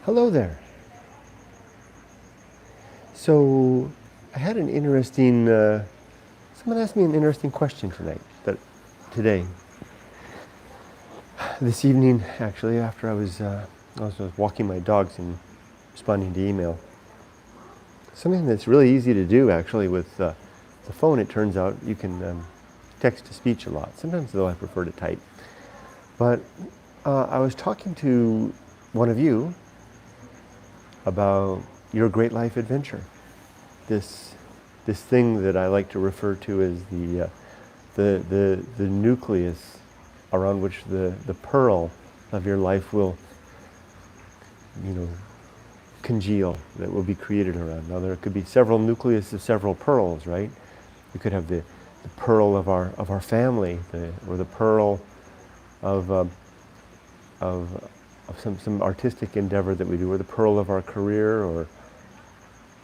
Hello there. So, I had an interesting, someone asked me an interesting question today, this evening, actually, after I was walking my dogs and responding to email. Something that's really easy to do, actually, with the phone. It turns out you can text to speech a lot. Sometimes, though, I prefer to type. But I was talking to one of you about your great life adventure. This thing that I like to refer to as the nucleus around which the pearl of your life will, congeal, that will be created around. Now there could be several nucleus of several pearls, right? You could have the pearl of our family, or the pearl of some artistic endeavor that we do, or the pearl of our career, or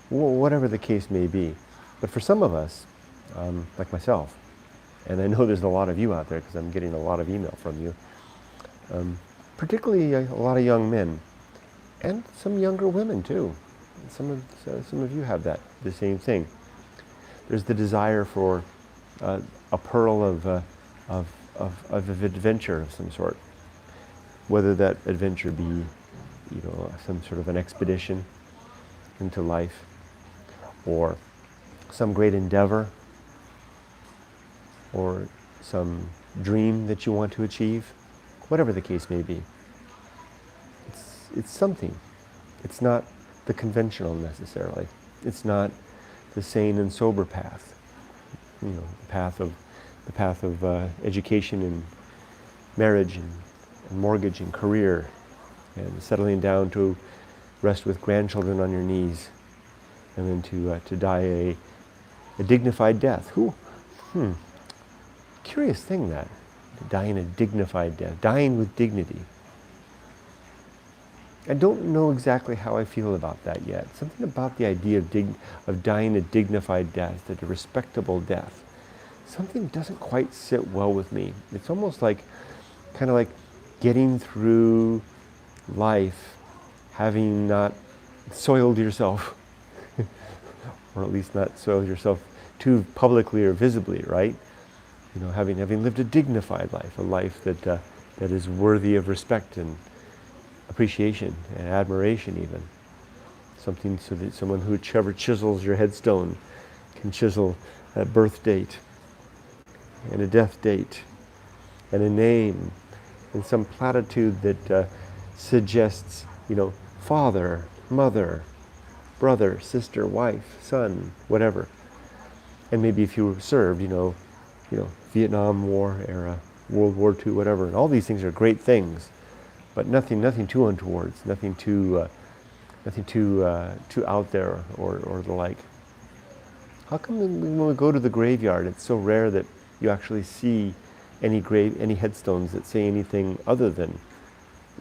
whatever the case may be. But for some of us, like myself, and I know there's a lot of you out there because I'm getting a lot of email from you, particularly a lot of young men, and some younger women too. Some of you have the same thing. There's the desire for a pearl of adventure of some sort, whether that adventure be, some sort of an expedition into life, or some great endeavor, or some dream that you want to achieve, whatever the case may be. It's something. It's not the conventional necessarily. It's not the sane and sober path. The path of education and marriage and mortgage and career, and settling down to rest with grandchildren on your knees, and then to die a dignified death. Curious thing, that, dying a dignified death, dying with dignity. I don't know exactly how I feel about that yet. Something about the idea of dying a dignified death, a respectable death, something doesn't quite sit well with me. It's almost like, kind of like getting through life having not soiled yourself, or at least not soiled yourself too publicly or visibly, right? Having lived a dignified life, a life that is worthy of respect and appreciation and admiration, even. Something so that someone who chisels your headstone can chisel a birth date and a death date and a name and some platitude that suggests, father, mother, brother, sister, wife, son, whatever. And maybe if you served, Vietnam War era, World War II, whatever. And all these things are great things, but nothing too untoward, nothing too out there or the like. How come when we go to the graveyard, it's so rare that you actually see any headstones that say anything other than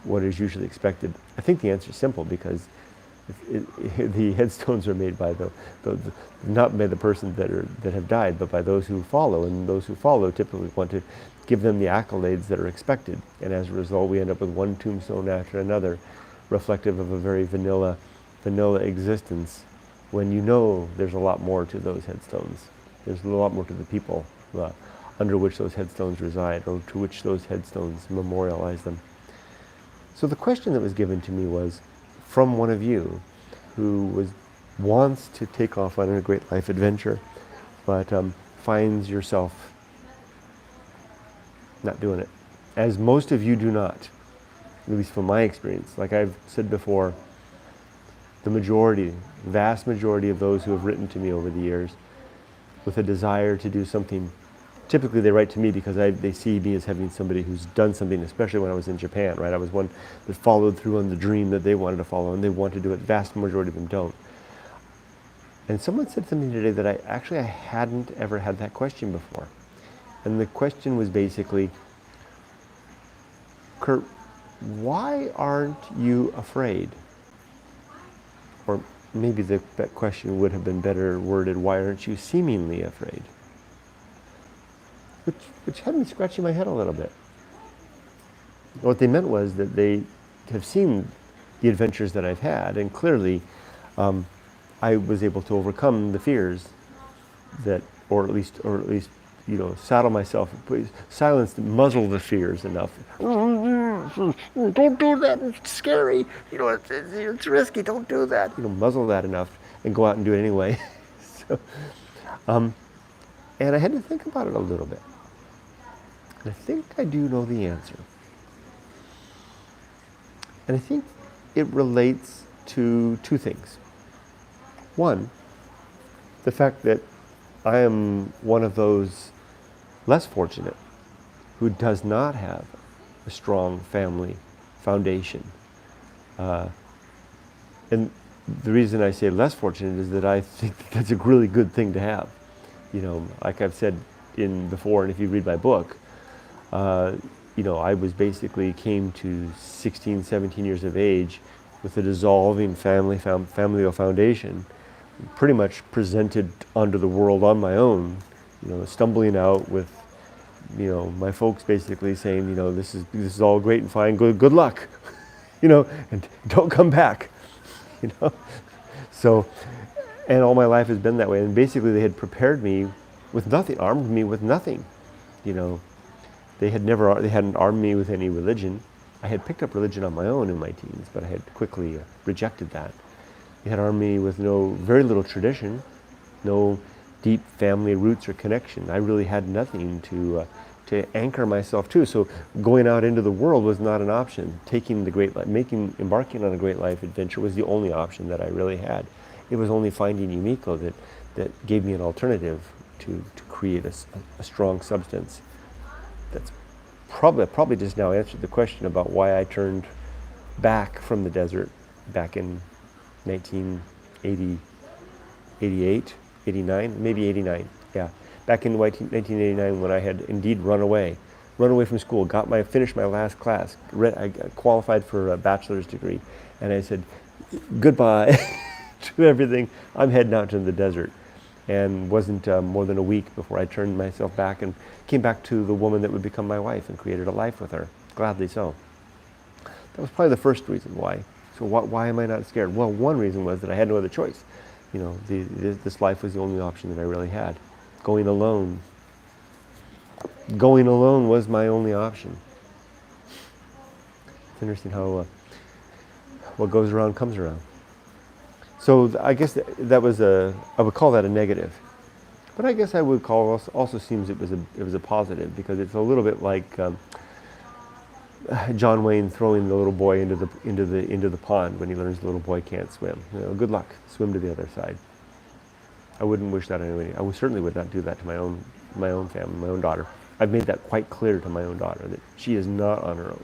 what is usually expected? I think the answer is simple, because the headstones are made by not by the persons that have died, but by those who follow, and those who follow typically want to give them the accolades that are expected, and as a result we end up with one tombstone after another, reflective of a very vanilla existence, when there's a lot more to those headstones. There's a lot more to the people under which those headstones reside, or to which those headstones memorialize them. So the question that was given to me was from one of you who wants to take off on a great life adventure, but finds yourself not doing it, as most of you do not, at least from my experience. Like I've said before, the vast majority of those who have written to me over the years with a desire to do something, typically they write to me because they see me as having somebody who's done something, especially when I was in Japan, right? I was one that followed through on the dream that they wanted to follow, and they want to do it. Vast majority of them don't. And someone said something today that I hadn't ever had that question before. And the question was basically, Kurt, why aren't you afraid? Or maybe that question would have been better worded, why aren't you seemingly afraid? Which had me scratching my head a little bit. What they meant was that they have seen the adventures that I've had, and clearly I was able to overcome the fears that, or at least, saddle myself, silence, muzzle the fears enough. Don't do that. It's scary. It's risky. Don't do that. Muzzle that enough and go out and do it anyway. so, and I had to think about it a little bit. And I think I do know the answer. And I think it relates to two things. One, the fact that I am one of those less fortunate who does not have a strong family foundation. And the reason I say less fortunate is that I think that's a really good thing to have. Like I've said before, and if you read my book, I was basically came to 16, 17 years of age with a dissolving familial foundation, pretty much presented onto the world on my own, stumbling out with, my folks basically saying, this is all great and fine, good luck, and don't come back, So, and all my life has been that way. And basically they had prepared me with nothing, armed me with nothing, They hadn't armed me with any religion. I had picked up religion on my own in my teens, but I had quickly rejected that. They had armed me with very little tradition, no deep family roots or connection. I really had nothing to anchor myself to. So going out into the world was not an option. Embarking on a great life adventure was the only option that I really had. It was only finding Yumiko that gave me an alternative to create a strong substance. That's probably just now answered the question about why I turned back from the desert back in 1980, 88, 89, maybe 89, yeah. Back in 1989 when I had indeed run away from school, finished my last class, I qualified for a bachelor's degree, and I said, goodbye to everything, I'm heading out to the desert. And wasn't more than a week before I turned myself back and came back to the woman that would become my wife and created a life with her, gladly so. That was probably the first reason why. So why am I not scared? Well, one reason was that I had no other choice. This life was the only option that I really had. Going alone was my only option. It's interesting how what goes around comes around. So I guess I would call that a negative. But I guess I would call also seems it was a positive, because it's a little bit like John Wayne throwing the little boy into the pond when he learns the little boy can't swim. Good luck, swim to the other side. I wouldn't wish that on anybody. I certainly would not do that to my own family, my own daughter. I've made that quite clear to my own daughter that she is not on her own.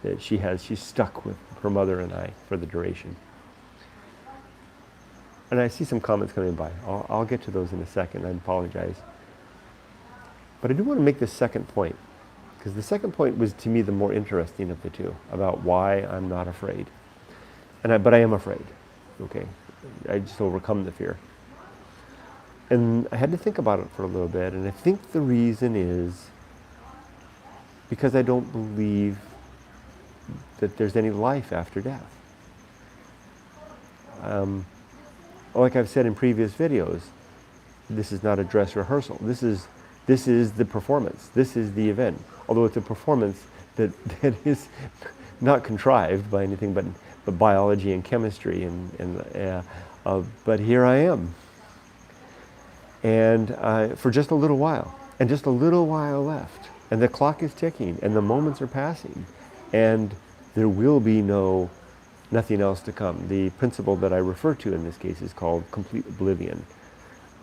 That she's stuck with her mother and I for the duration. And I see some comments coming by. I'll get to those in a second. I apologize. But I do want to make this second point, because the second point was to me the more interesting of the two, about why I'm not afraid. But I am afraid. Okay, I just overcome the fear. And I had to think about it for a little bit, and I think the reason is because I don't believe that there's any life after death. Like I've said in previous videos, this is not a dress rehearsal. This is the performance. This is the event. Although it's a performance that is not contrived by anything but biology and chemistry, but here I am. And for just a little while, and just a little while left, and the clock is ticking, and the moments are passing, and there will be nothing else to come. The principle that I refer to in this case is called complete oblivion.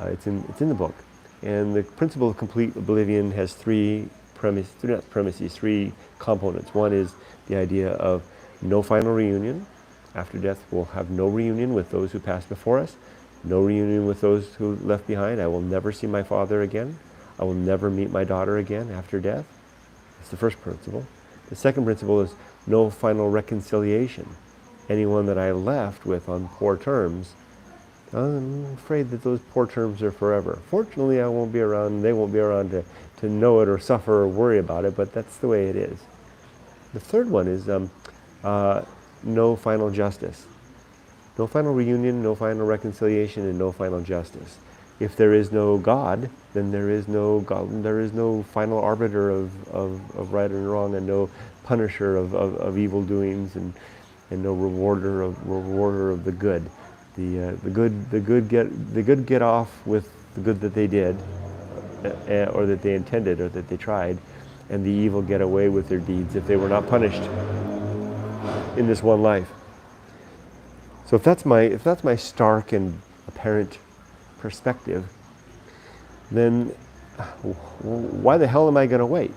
It's in the book, and the principle of complete oblivion has three components. One is the idea of no final reunion. After death, we'll have no reunion with those who passed before us. No reunion with those who left behind. I will never see my father again. I will never meet my daughter again after death. That's the first principle. The second principle is no final reconciliation. Anyone that I left with on poor terms, I'm afraid that those poor terms are forever. Fortunately, I won't be around, they won't be around to know it or suffer or worry about it, but that's the way it is. The third one is no final justice. No final reunion, no final reconciliation, and no final justice. If there is no God, then there is no God, there is no final arbiter of right and wrong, and no punisher of evil doings, and no rewarder of the good. The good get off with the good that they did, or that they intended, or that they tried, and the evil get away with their deeds if they were not punished in this one life. So if that's my stark and apparent perspective, then why the hell am I going to wait?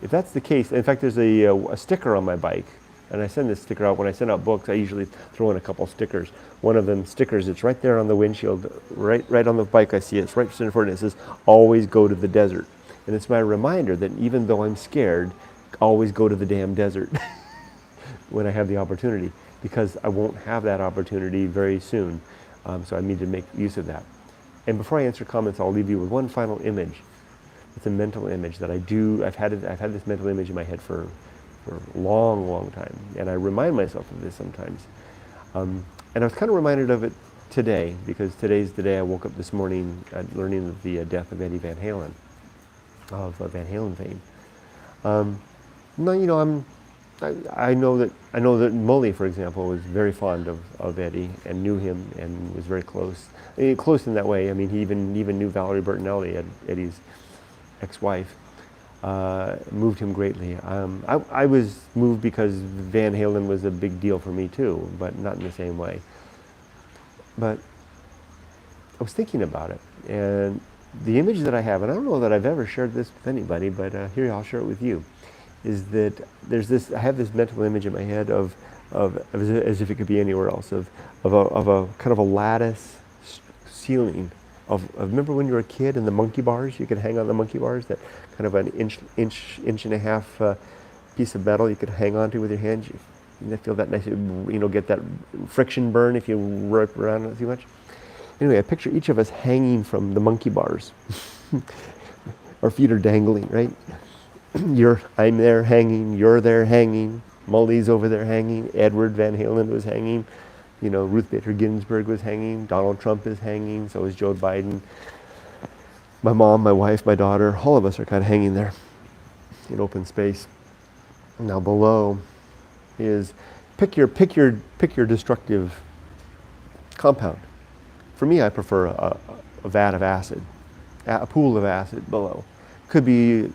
If that's the case, in fact, there's a sticker on my bike, and I send this sticker out. When I send out books, I usually throw in a couple stickers. One of them stickers, it's right there on the windshield, right on the bike. I see it. It's right in front of it. It says, "Always go to the desert." And it's my reminder that even though I'm scared, always go to the damn desert when I have the opportunity, because I won't have that opportunity very soon. So I need to make use of that. And before I answer comments, I'll leave you with one final image. It's a mental image that I've had this mental image in my head for a long time, and I remind myself of this sometimes. And I was kind of reminded of it today, because today's the day I woke up this morning learning of the death of Eddie Van Halen, of Van Halen fame. No, you know, I know that Molly, for example, was very fond of Eddie and knew him and was very close. Close in that way. I mean, he even knew Valerie Bertinelli, Eddie's ex-wife. Moved him greatly. I was moved because Van Halen was a big deal for me too, but not in the same way. But I was thinking about it, and the image that I have, and I don't know that I've ever shared this with anybody, but here I'll share it with you, is that I have this mental image in my head of as if it could be anywhere else, of a kind of a lattice ceiling remember when you were a kid and the monkey bars, you could hang on the monkey bars, that kind of an inch and a half piece of metal you could hang onto with your hands. You feel that nice, get that friction burn if you work around it too much. Anyway, I picture each of us hanging from the monkey bars. Our feet are dangling, right? I'm there hanging, you're there hanging, Molly's over there hanging, Edward Van Halen was hanging, Ruth Bader Ginsburg was hanging, Donald Trump is hanging, so is Joe Biden. My mom, my wife, my daughter, all of us are kind of hanging there in open space. Now below is pick your destructive compound. For me, I prefer a vat of acid, a pool of acid below. Could be,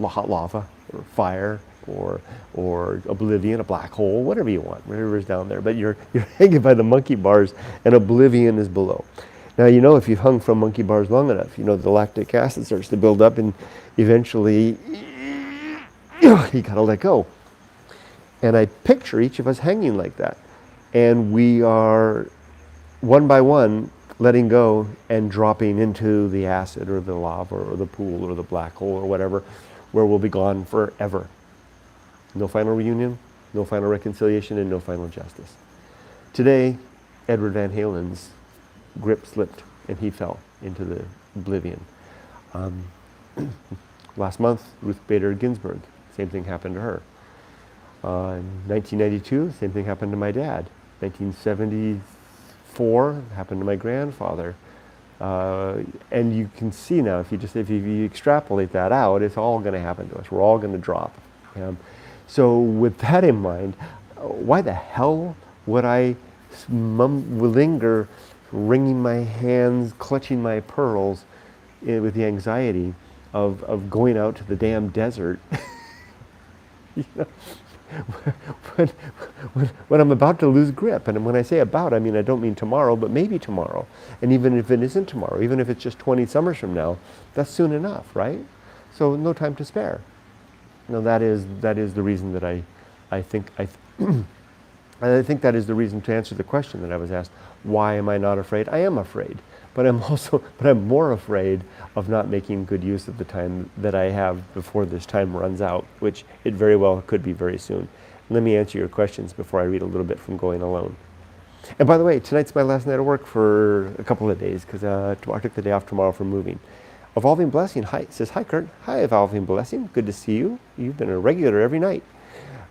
hot lava or fire or oblivion, a black hole, whatever you want, whatever's down there. But you're hanging by the monkey bars, and oblivion is below. Now, if you've hung from monkey bars long enough, the lactic acid starts to build up, and eventually you gotta let go. And I picture each of us hanging like that, and we are one by one letting go and dropping into the acid or the lava or the pool or the black hole or whatever, where we'll be gone forever. No final reunion, no final reconciliation, and no final justice. Today, Edward Van Halen's grip slipped and he fell into the oblivion. Last month, Ruth Bader Ginsburg, same thing happened to her. In 1992, same thing happened to my dad. 1974 happened to my grandfather. And you can see now, if you extrapolate that out, it's all going to happen to us. We're all going to drop. So with that in mind, why the hell would I linger, wringing my hands, clutching my pearls with the anxiety of going out to the damn desert when I'm about to lose grip? And when I say about, I mean, I don't mean tomorrow, but maybe tomorrow. And even if it isn't tomorrow, even if it's just 20 summers from now, that's soon enough, right? So no time to spare. That is the reason that I think that is the reason to answer the question that I was asked. Why am I not afraid? I am afraid, but I'm more afraid of not making good use of the time that I have before this time runs out, which it very well could be very soon. Let me answer your questions before I read a little bit from Going Alone. And by the way, tonight's my last night of work for a couple of days, because I took the day off tomorrow for moving. Evolving Blessing, hi, says, hi Kurt. Hi Evolving Blessing, good to see you. You've been a regular every night.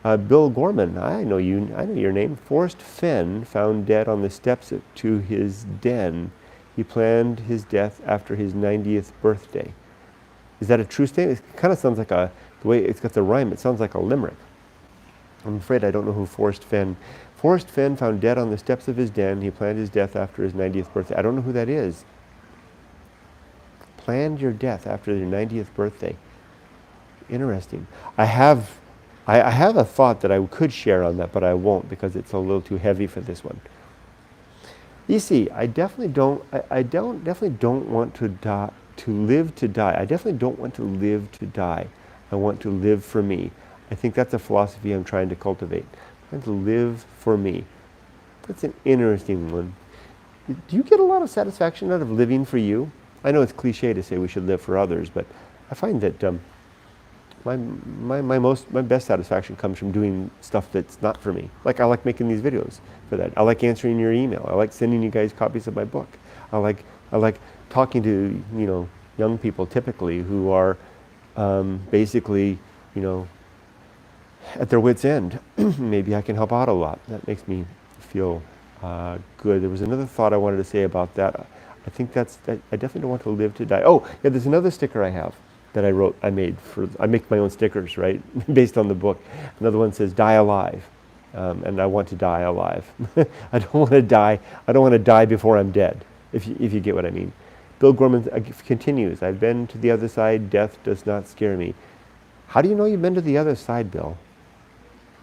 Bill Gorman, I know you. I know your name. Forrest Fenn found dead on the steps to his den. He planned his death after his 90th birthday. Is that a true statement? It kind of sounds like the way it's got the rhyme, it sounds like a limerick. I'm afraid I don't know who Forrest Fenn. Forrest Fenn found dead on the steps of his den. He planned his death after his 90th birthday. I don't know who that is. Planned your death after your 90th birthday. Interesting. I have a thought that I could share on that, but I won't because it's a little too heavy for this one. You see, I definitely don't want to die, to live to die. I definitely don't want to live to die. I want to live for me. I think that's a philosophy I'm trying to cultivate. I'm trying to live for me. That's an interesting one. Do you get a lot of satisfaction out of living for you? I know it's cliche to say we should live for others, but I find that my best satisfaction comes from doing stuff that's not for me. Like I like making these videos for that. I like answering your email. I like sending you guys copies of my book. I like talking to young people typically who are basically at their wits' end. Maybe I can help out a lot. That makes me feel good. There was another thought I wanted to say about that. I think I definitely don't want to live to die. Oh, yeah, there's another sticker I have that I make my own stickers, right? Based on the book. Another one says, die alive. And I want to die alive. I don't want to die before I'm dead, if you get what I mean. Bill Gorman continues, I've been to the other side, death does not scare me. How do you know you've been to the other side, Bill?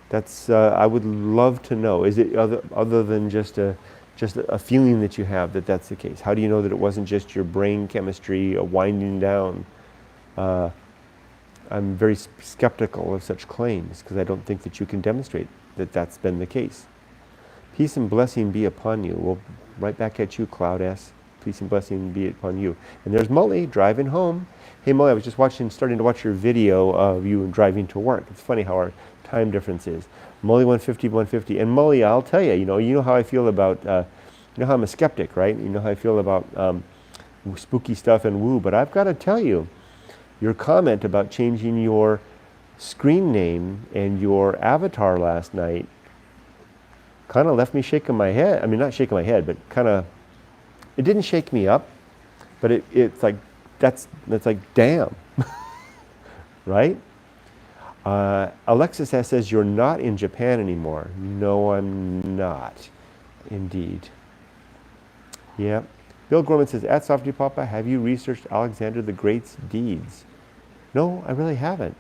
That's, I would love to know. Is it other than just a feeling that you have that that's the case? How do you know that it wasn't just your brain chemistry winding down? I'm very skeptical of such claims because I don't think that you can demonstrate that that's been the case. Peace and blessing be upon you. Well, right back at you, Cloud S. Peace and blessing be upon you. And there's Molly driving home. Hey Molly, I was just starting to watch your video of you driving to work. It's funny how our time difference is. Molly 150. And Molly, I'll tell you, you know how I feel about, you know how I'm a skeptic, right? You know how I feel about spooky stuff and woo, but I've got to tell you, your comment about changing your screen name and your avatar last night kind of left me shaking my head. I mean, not shaking my head, but kind of, it didn't shake me up, but it's like, that's like, damn, right? Alexis S. says, you're not in Japan anymore. No, I'm not, indeed. Yeah. Bill Gorman says, at softypapa, have you researched Alexander the Great's deeds? No, I really haven't.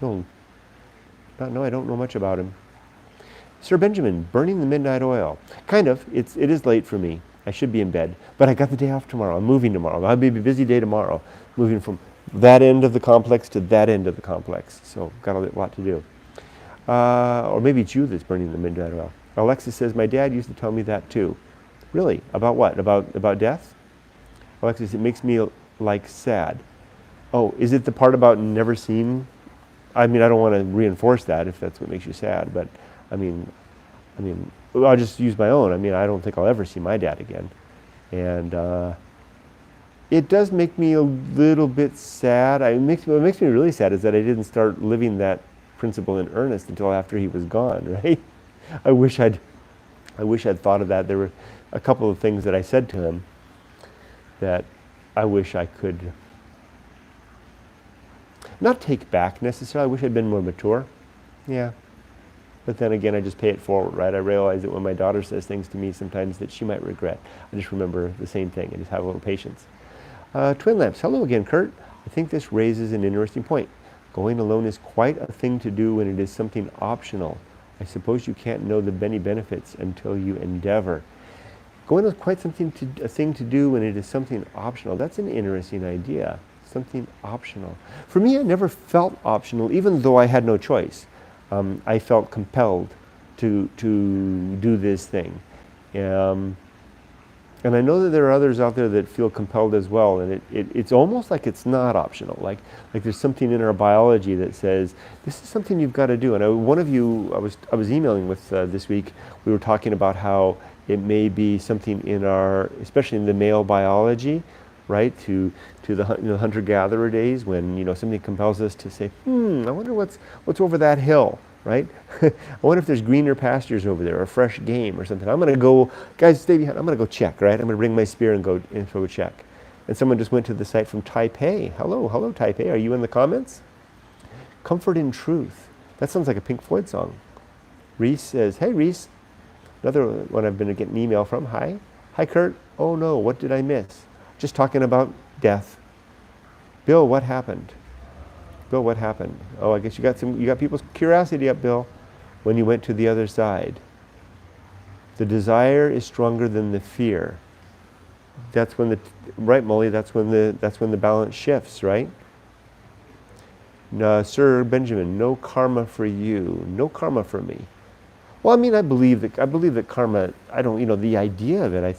No, I don't know much about him. Sir Benjamin, burning the midnight oil. Kind of. It is late for me. I should be in bed, but I got the day off tomorrow. I'm moving tomorrow. I'll be a busy day tomorrow, moving from that end of the complex to that end of the complex. So got a lot to do. Or maybe it's you that's burning the midnight oil. Alexis says, my dad used to tell me that too. Really? About what? About death? Alexis, it makes me like sad. Oh, is it the part about never seeing? I mean, I don't want to reinforce that if that's what makes you sad, but I mean, I'll just use my own. I mean, I don't think I'll ever see my dad again. And it does make me a little bit sad. What makes me really sad is that I didn't start living that principle in earnest until after he was gone, right? I wish I'd thought of that. There were a couple of things that I said to him that I wish I could not take back necessarily. I wish I'd been more mature. Yeah. But then again, I just pay it forward, right? I realize that when my daughter says things to me sometimes that she might regret, I just remember the same thing and just have a little patience. Twin Lamps, hello again, Kurt. I think this raises an interesting point. Going alone is quite a thing to do when it is something optional. I suppose you can't know the many benefits until you endeavor. Going is quite a thing to do when it is something optional. That's an interesting idea. Something optional. For me, I never felt optional, even though I had no choice. I felt compelled to do this thing. And I know that there are others out there that feel compelled as well, and it's almost like it's not optional. Like there's something in our biology that says, this is something you've got to do. And one of you I was emailing with this week, we were talking about how it may be something in our, especially in the male biology, right? To the hunter-gatherer days when something compels us to say, I wonder what's over that hill, right? I wonder if there's greener pastures over there or fresh game or something. I'm going to go, guys, stay behind. I'm going to go check, right? I'm going to bring my spear and go check. And someone just went to the site from Taipei. Hello Taipei. Are you in the comments? Comfort in truth. That sounds like a Pink Floyd song. Reese says, hey Reese. Another one I've been getting an email from. Hi Kurt. Oh no, what did I miss? Just talking about death. Bill, what happened? Bill, what happened? Oh, I guess you got people's curiosity up, Bill, when you went to the other side. The desire is stronger than the fear. That's when right, Molly, that's when the balance shifts, right? Sir Benjamin, no karma for you, no karma for me. Well, I mean, I believe that karma. I don't, the idea of it. I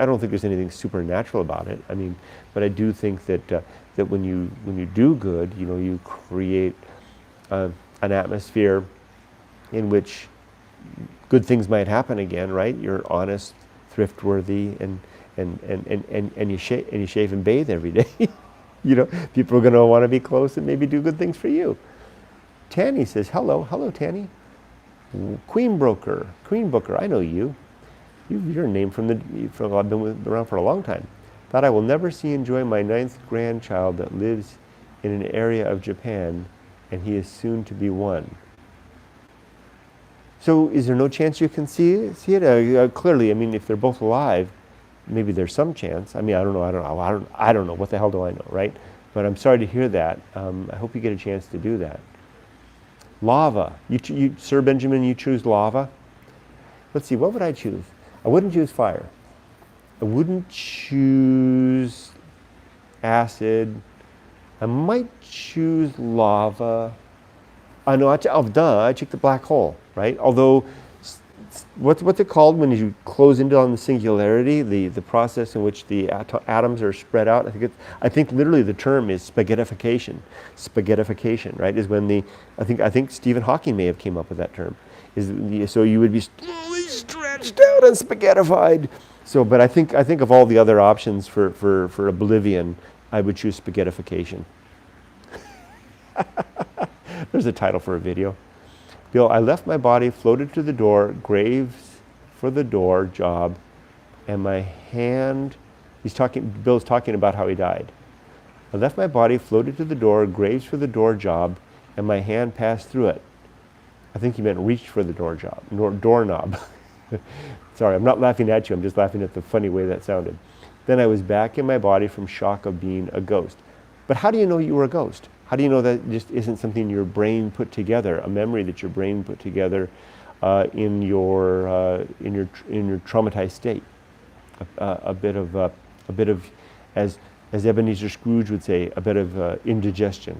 don't think there's anything supernatural about it. I mean, but I do think that when you do good, you create an atmosphere in which good things might happen again, right? You're honest, thriftworthy, and you shave and bathe every day. People are going to want to be close and maybe do good things for you. Tanny says, hello, Tanny. Queen Booker, I know you. You're a name from I've been around for a long time. Thought I will never see enjoy my 9th grandchild that lives in an area of Japan, and he is soon to be 1. So, is there no chance you can see it? Clearly, I mean, if they're both alive, maybe there's some chance. I mean, I don't know. What the hell do I know, right? But I'm sorry to hear that. I hope you get a chance to do that. Lava. You, Sir Benjamin, you choose lava. Let's see, what would I choose? I wouldn't choose fire. I wouldn't choose acid. I might choose lava. I checked the black hole, right? Although, what's it called when you close into on the singularity, the process in which the atoms are spread out? I think literally the term is spaghettification. Spaghettification, right? Is when I think Stephen Hawking may have came up with that term. So you would be slowly stretched out and spaghettified. So, but I think of all the other options for oblivion, I would choose spaghettification. There's a title for a video. Bill, I left my body, floated to the door, graves for the door job, and my hand, Bill's talking about how he died. I left my body, floated to the door, graves for the door job, and my hand passed through it. I think he meant reached for the doorknob. Sorry, I'm not laughing at you, I'm just laughing at the funny way that sounded. Then I was back in my body from shock of being a ghost. But how do you know you were a ghost? How do you know that just isn't something your brain put together, a memory that your brain put together in your traumatized state? A bit of, as Ebenezer Scrooge would say, a bit of indigestion.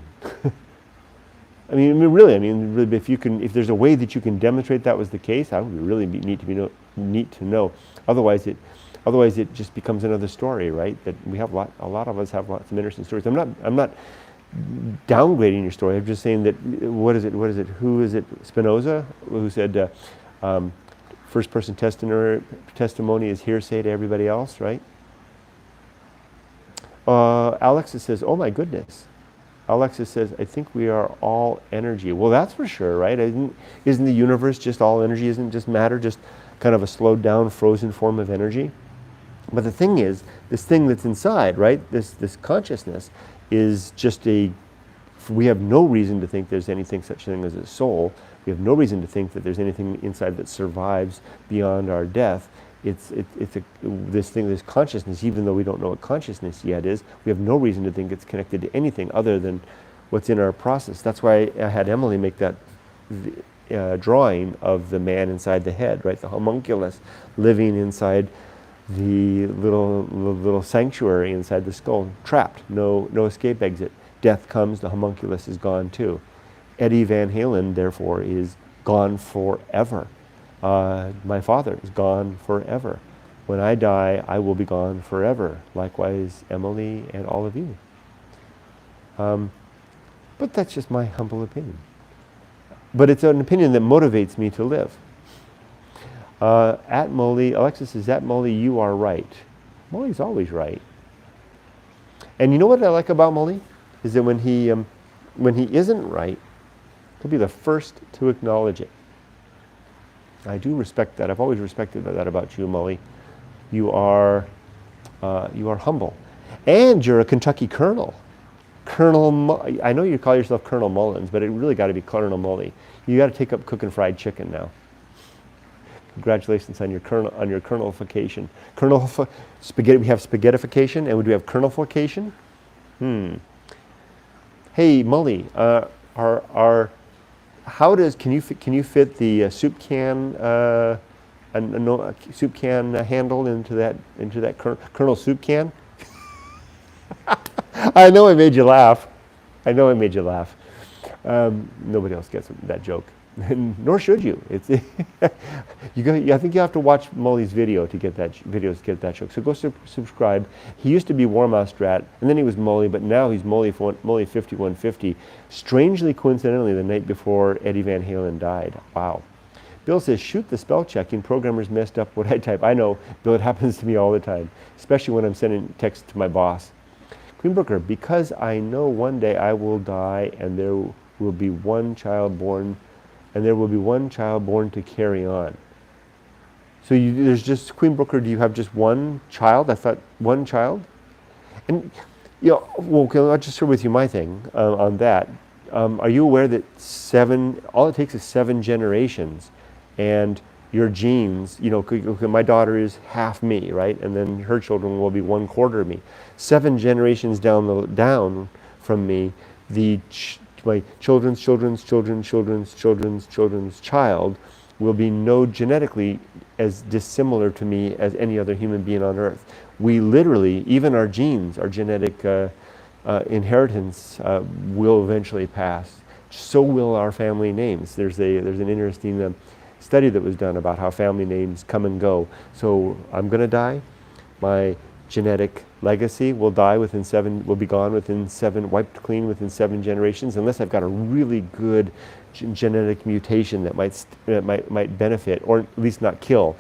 I mean, really, if there's a way that you can demonstrate that was the case, that would be really neat to know. Otherwise, it just becomes another story, right? That we have a lot of us have lots of interesting stories. I'm not downgrading your story. I'm just saying that what is it? Who is it? Spinoza, who said first person testimony is hearsay to everybody else, right? Alexis says, "Oh my goodness." Alexis says, "I think we are all energy." Well, that's for sure, right? Isn't the universe just all energy? Isn't just matter just kind of a slowed down, frozen form of energy? But the thing is, this thing that's inside, right? This consciousness is just we have no reason to think there's anything such thing as a soul. We have no reason to think that there's anything inside that survives beyond our death. It's this consciousness, even though we don't know what consciousness yet is, we have no reason to think it's connected to anything other than what's in our process. That's why I had Emily make that drawing of the man inside the head, right? The homunculus living inside the little sanctuary inside the skull, trapped, no escape exit. Death comes, the homunculus is gone too. Eddie Van Halen, therefore, is gone forever. My father is gone forever. When I die, I will be gone forever. Likewise, Emily and all of you. But that's just my humble opinion. But it's an opinion that motivates me to live. At Molly, Alexis says, at Molly, you are right. Molly's always right. And you know what I like about Mully? Is that when he isn't right, he'll be the first to acknowledge it. I do respect that. I've always respected that about you, Mully. You are humble. And you're a Kentucky colonel. I know you call yourself Colonel Mullins, but it really got to be Colonel Mully. You got to take up cooking fried chicken now. Congratulations on your colonelification. Spaghetti. We have spaghettification, and would we have colonelification? Hey, Mully, can you fit the soup can soup can handle into that Colonel soup can? I know I made you laugh. Nobody else gets that joke, nor should you. I think you have to watch Mully's video to get that joke. So go subscribe. He used to be War Mouse Strat, and then he was Mully, but now he's Mully 5150. Strangely, coincidentally, the night before Eddie Van Halen died. Wow. Bill says, shoot the spell checking. Programmers messed up what I type. I know, Bill, it happens to me all the time, especially when I'm sending texts to my boss. Queen Brooker, because I know one day I will die and there will be one child born, to carry on. So there's just, Queen Brooker, do you have just one child? I thought one child? And, I'll just share with you my thing on that. Are you aware that all it takes is 7 generations, and your genes, my daughter is half me, right? And then her children will be 1/4 of me. 7 generations down from me, my children's child will be genetically as dissimilar to me as any other human being on earth. We literally, even our genes, our genetic inheritance will eventually pass. So will our family names. There's an interesting study that was done about how family names come and go. So I'm going to die. My genetic legacy will be gone within 7, wiped clean within 7 generations, unless I've got a really good genetic mutation that might benefit, or at least not kill,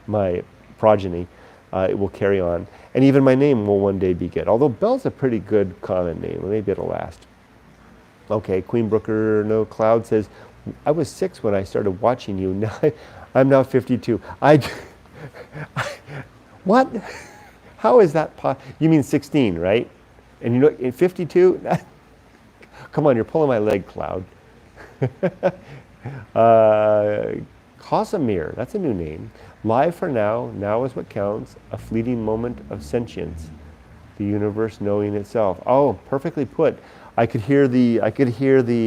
my progeny. It will carry on. And even my name will one day be good. Although Belle's a pretty good common name. Maybe it'll last. Okay, Queen Brooker No Cloud says, I was 6 when I started watching you. Now I'm now 52. What? How is that possible? You mean 16, right? And in 52? Come on, you're pulling my leg, Cloud. Casimir, that's a new name. Live for now, now is what counts, a fleeting moment of sentience, the universe knowing itself. Oh, perfectly put. I could hear the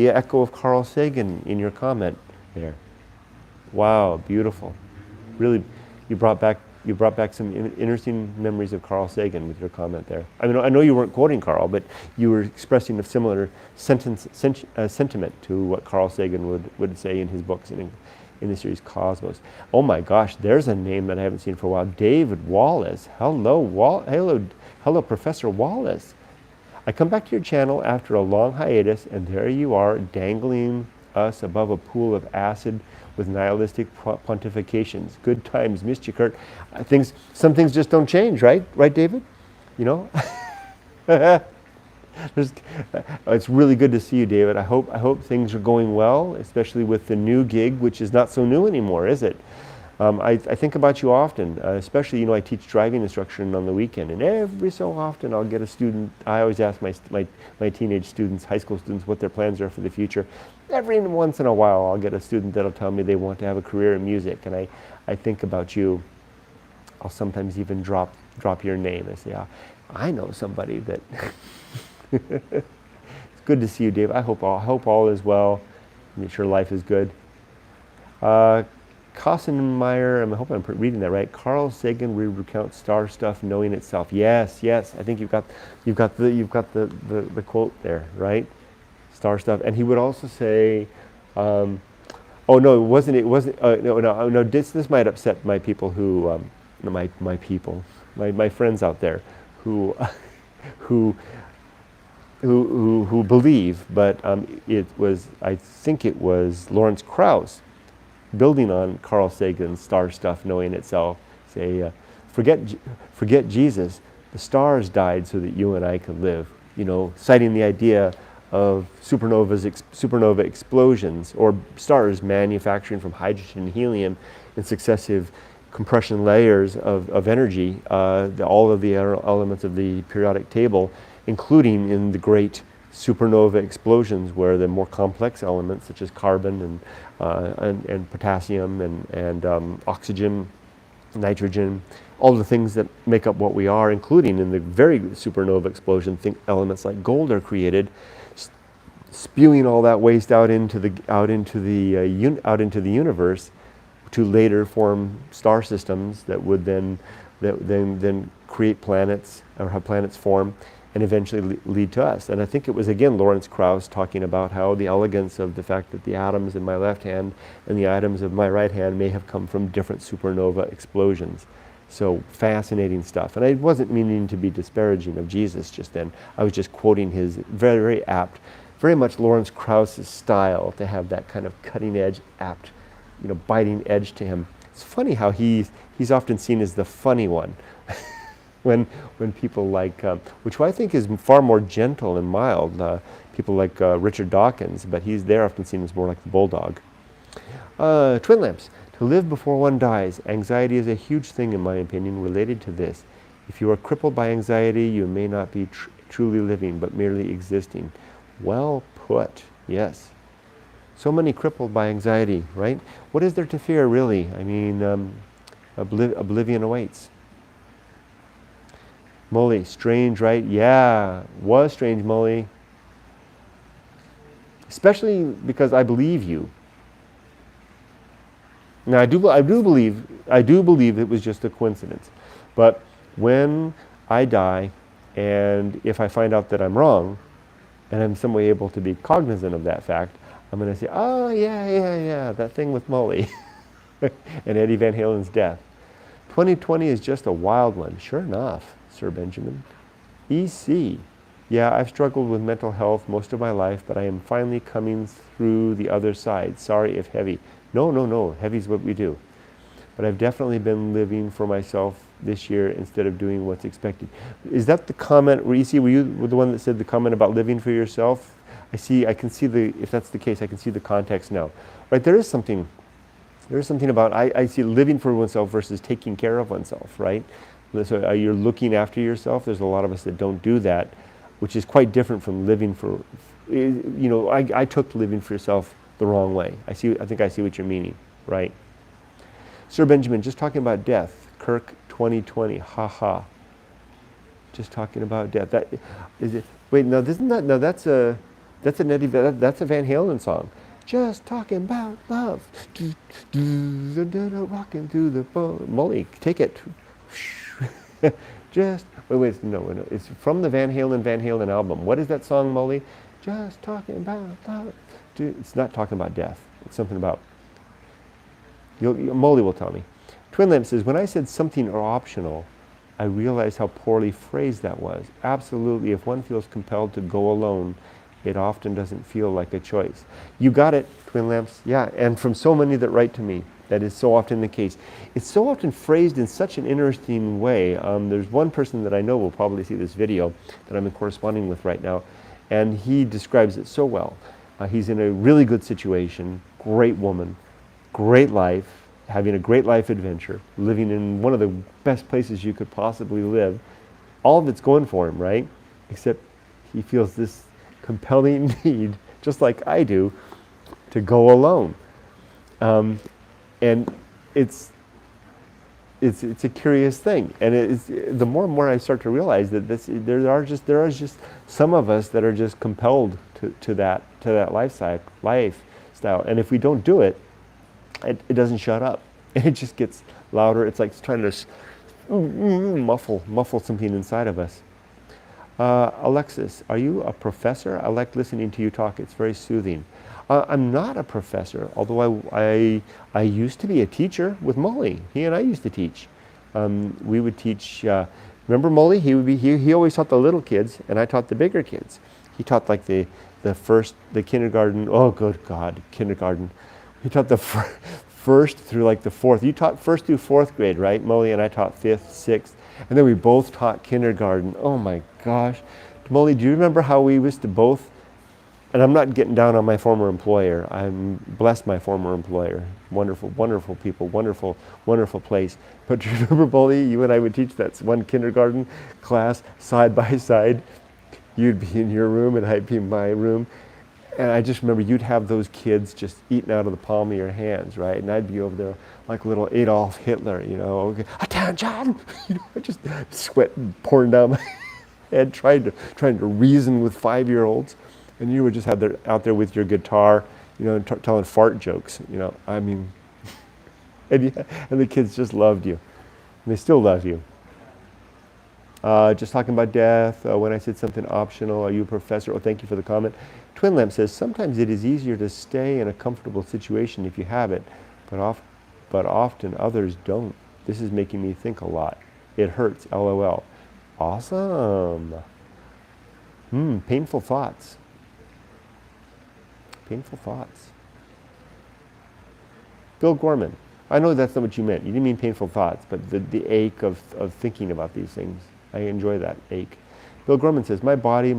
echo of Carl Sagan in your comment there. Wow, beautiful. Really, you brought back some interesting memories of Carl Sagan with your comment there. I mean, I know you weren't quoting Carl, but you were expressing a similar sentiment to what Carl Sagan would say in his books and in the series Cosmos. Oh my gosh, there's a name that I haven't seen for a while. David Wallace. Hello, Professor Wallace. I come back to your channel after a long hiatus, and there you are, dangling us above a pool of acid with nihilistic pontifications. Good times, missed you, Kurt. Some things just don't change, right? Right, David? It's really good to see you, David. I hope things are going well, especially with the new gig, which is not so new anymore, is it? I think about you often, especially, I teach driving instruction on the weekend, and every so often I'll get a student. I always ask my teenage students, high school students, what their plans are for the future. Every once in a while I'll get a student that'll tell me they want to have a career in music, and I think about you. I'll sometimes even drop your name and say, I know somebody that... It's good to see you, Dave. I hope all is well. I'm sure life is good. Kossenmeyer, I hope I'm reading that right. Carl Sagan would recount star stuff knowing itself. Yes. I think you've got the quote there, right? Star stuff. And he would also say, oh no, this might upset my people who my friends out there who believe, but I think it was Lawrence Krauss, building on Carl Sagan's star stuff knowing itself, say, forget Jesus, The stars died so that you and I could live. Citing the idea of supernova explosions, or stars manufacturing from hydrogen and helium in successive compression layers of energy, all of the elements of the periodic table, including in the great supernova explosions, where the more complex elements such as carbon and potassium and oxygen, nitrogen, all the things that make up what we are, including in the very supernova explosion, elements like gold are created, spewing all that waste out into the universe to later form star systems that would then create planets, or have planets form and eventually lead to us. And I think it was again Lawrence Krauss talking about how the elegance of the fact that the atoms in my left hand and the atoms of my right hand may have come from different supernova explosions. So fascinating stuff. And I wasn't meaning to be disparaging of Jesus just then. I was just quoting his very, very apt, very much Lawrence Krauss's style to have that kind of cutting edge, apt, biting edge to him. It's funny how he's often seen as the funny one. when people like, which I think is far more gentle and mild, people like Richard Dawkins, but they're often seen as more like the bulldog. Twin lamps. To live before one dies. Anxiety is a huge thing, in my opinion, related to this. If you are crippled by anxiety, you may not be truly living, but merely existing. Well put, yes. So many crippled by anxiety, right? What is there to fear, really? I mean, oblivion awaits. Molly, strange, right? Yeah, was strange, Molly. Especially because I believe you. Now, I do believe it was just a coincidence. But when I die, and if I find out that I'm wrong, and I'm some way able to be cognizant of that fact, I'm going to say, oh, yeah, that thing with Molly and Eddie Van Halen's death. 2020 is just a wild one. Sure enough, Sir Benjamin. EC. Yeah, I've struggled with mental health most of my life, but I am finally coming through the other side. Sorry if heavy. No. Heavy's what we do. But I've definitely been living for myself this year instead of doing what's expected. Is that the comment, were you the one that said the comment about living for yourself? I can see if that's the case, I can see the context now. Right, there is something about, I see living for oneself versus taking care of oneself, right? So you're looking after yourself. There's a lot of us that don't do that, which is quite different from living for, I took living for yourself the wrong way. I think I see what you're meaning, right? Sir Benjamin, just talking about death. Kirk 2020, haha. Just talking about death. That is it. Wait, no, that's a Van Halen song. Just talking about love. Rocking through the boat. Molly, take it. No. It's from the Van Halen album. What is that song, Molly? Just talking about love. It's not talking about death. It's something about. Molly will tell me. Twin Lamp says, when I said something are optional, I realized how poorly phrased that was. Absolutely, if one feels compelled to go alone, it often doesn't feel like a choice. You got it, Twin Lamps. Yeah, and from so many that write to me, that is so often the case. It's so often phrased in such an interesting way. There's one person that I know will probably see this video that I'm corresponding with right now, and he describes it so well. He's in a really good situation, great woman, great life, having a great life adventure, living in one of the best places you could possibly live. All of it's going for him, right? Except he feels this compelling need, just like I do, to go alone. And it's a curious thing. And the more and more I start to realize that there are just some of us that are just compelled to that lifestyle. And if we don't do it, it doesn't shut up. It just gets louder. It's like it's trying to muffle something inside of us. Alexis, are you a professor? I like listening to you talk. It's very soothing. I'm not a professor, although I used to be a teacher with Molly. He and I used to teach. We would teach. Remember Molly? He always taught the little kids, and I taught the bigger kids. He taught like the kindergarten. Oh, good God, kindergarten. He taught the first through like the fourth. You taught first through fourth grade, right, Molly? And I taught fifth, sixth. And then we both taught kindergarten. Oh my gosh. Molly, do you remember how we used to both, and I'm not getting down on my former employer. I'm blessed my former employer. Wonderful, wonderful people, wonderful, wonderful place. But do you remember, Molly, you and I would teach that one kindergarten class side by side. You'd be in your room and I'd be in my room. And I just remember you'd have those kids just eating out of the palm of your hands, right? And I'd be over there like little Adolf Hitler, you know, attention! You know, just sweat pouring down my head, trying to reason with 5-year-olds. And you would just have out there with your guitar, you know, telling fart jokes, you know. I mean, and the kids just loved you. And they still love you. Just talking about death, when I said something optional, are you a professor? Oh, thank you for the comment. Twin Lamp says, sometimes it is easier to stay in a comfortable situation if you have it, but often others don't. This is making me think a lot. It hurts, LOL. Awesome. Painful thoughts. Painful thoughts. Bill Gorman, I know that's not what you meant. You didn't mean painful thoughts, but the ache of thinking about these things. I enjoy that ache. Bill Gorman says, my body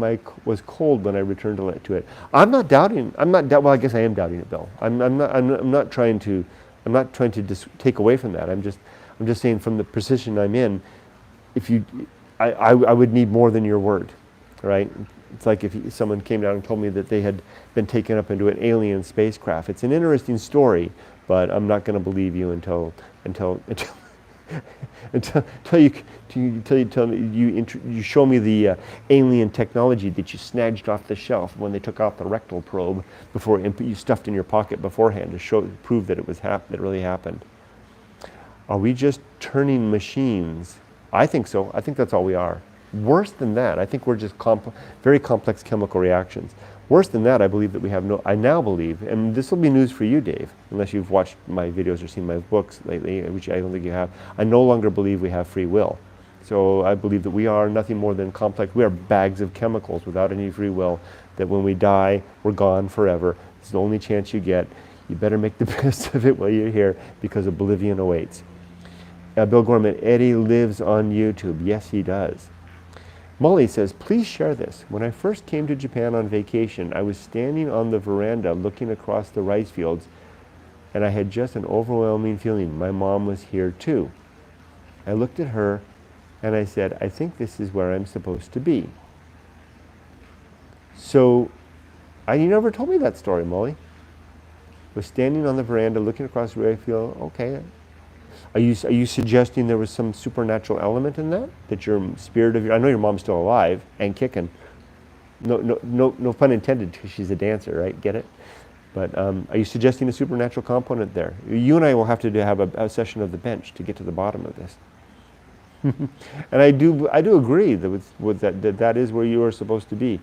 was cold when I returned to it. I'm not doubting. Well, I guess I am doubting it, Bill. I'm not trying to take away from that. I'm just saying from the position I'm in, I would need more than your word, right? It's like if someone came down and told me that they had been taken up into an alien spacecraft. It's an interesting story, but I'm not going to believe you until you show me the alien technology that you snatched off the shelf when they took out the rectal probe before you stuffed in your pocket beforehand to prove that it really happened. Are we just turning machines? I think so. I think that's all we are. Worse than that, I think we're just very complex chemical reactions. Worse than that, I believe that I now believe, and this will be news for you, Dave, unless you've watched my videos or seen my books lately, which I don't think you have. I no longer believe we have free will. So I believe that we are nothing more than complex. We are bags of chemicals without any free will, that when we die, we're gone forever. It's the only chance you get. You better make the best of it while you're here, because oblivion awaits. Bill Gorman, Eddie lives on YouTube. Yes, he does. Molly says, please share this. When I first came to Japan on vacation, I was standing on the veranda looking across the rice fields, and I had just an overwhelming feeling. My mom was here too. I looked at her and I said, I think this is where I'm supposed to be. So, you never told me that story, Molly. Was standing on the veranda looking across the rice field. Okay. Are you suggesting there was some supernatural element in that? That your spirit I know your mom's still alive and kicking. No pun intended, because she's a dancer, right? Get it? But are you suggesting a supernatural component there? You and I will have to have a session of the bench to get to the bottom of this. And I do agree that is where you are supposed to be.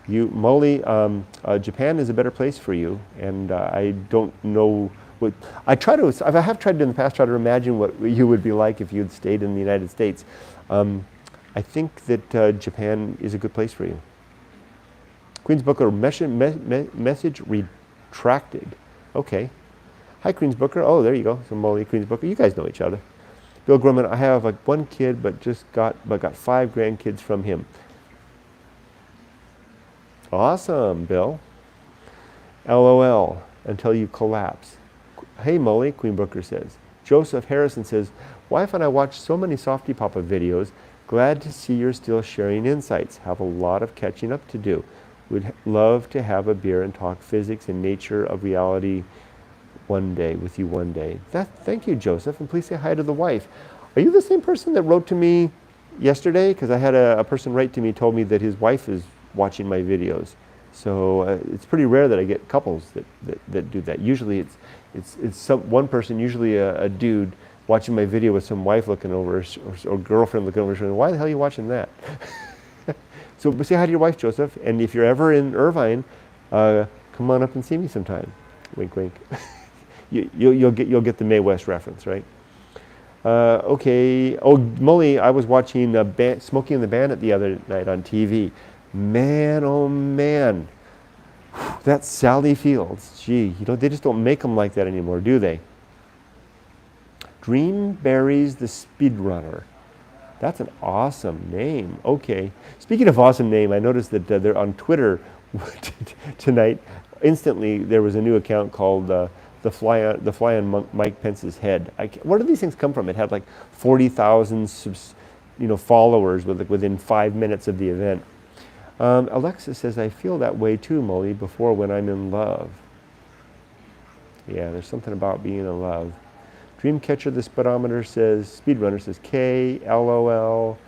Molly, Japan is a better place for you, and I don't know. I have tried to in the past try to imagine what you would be like if you had stayed in the United States. I think that Japan is a good place for you. Queen's Booker, message retracted. Okay. Hi, Queen's Booker. Oh, there you go. So Molly, Queen's Booker. You guys know each other. Bill Grumman, I have one kid, but got 5 grandkids from him. Awesome, Bill. LOL, until you collapse. Hey, Molly, Queen Booker says. Joseph Harrison says, wife and I watch so many softypapa videos. Glad to see you're still sharing insights. Have a lot of catching up to do. Would love to have a beer and talk physics and nature of reality with you one day. Thank you, Joseph, and please say hi to the wife. Are you the same person that wrote to me yesterday? Because I had a person write to me, told me that his wife is watching my videos. So it's pretty rare that I get couples that do that. Usually it's one person, usually a dude, watching my video with some wife looking over, or girlfriend looking over, saying, why the hell are you watching that? So say hi to your wife, Joseph, and if you're ever in Irvine, come on up and see me sometime. Wink, wink. You'll get the Mae West reference, right? Okay. Oh, Molly, I was watching Smokey and the Bandit the other night on TV. Man, oh man, that's Sally Fields. Gee, they just don't make them like that anymore, do they? Dreamberries the Speedrunner. That's an awesome name. Okay. Speaking of awesome name, I noticed that they're on Twitter tonight. Instantly, there was a new account called the fly on Mike Pence's head. Where do these things come from? It had like 40,000 followers within 5 minutes of the event. Alexa says, I feel that way too, Molly, before when I'm in love. Yeah, there's something about being in love. Dreamcatcher, the speedometer says, speedrunner says K, LOL.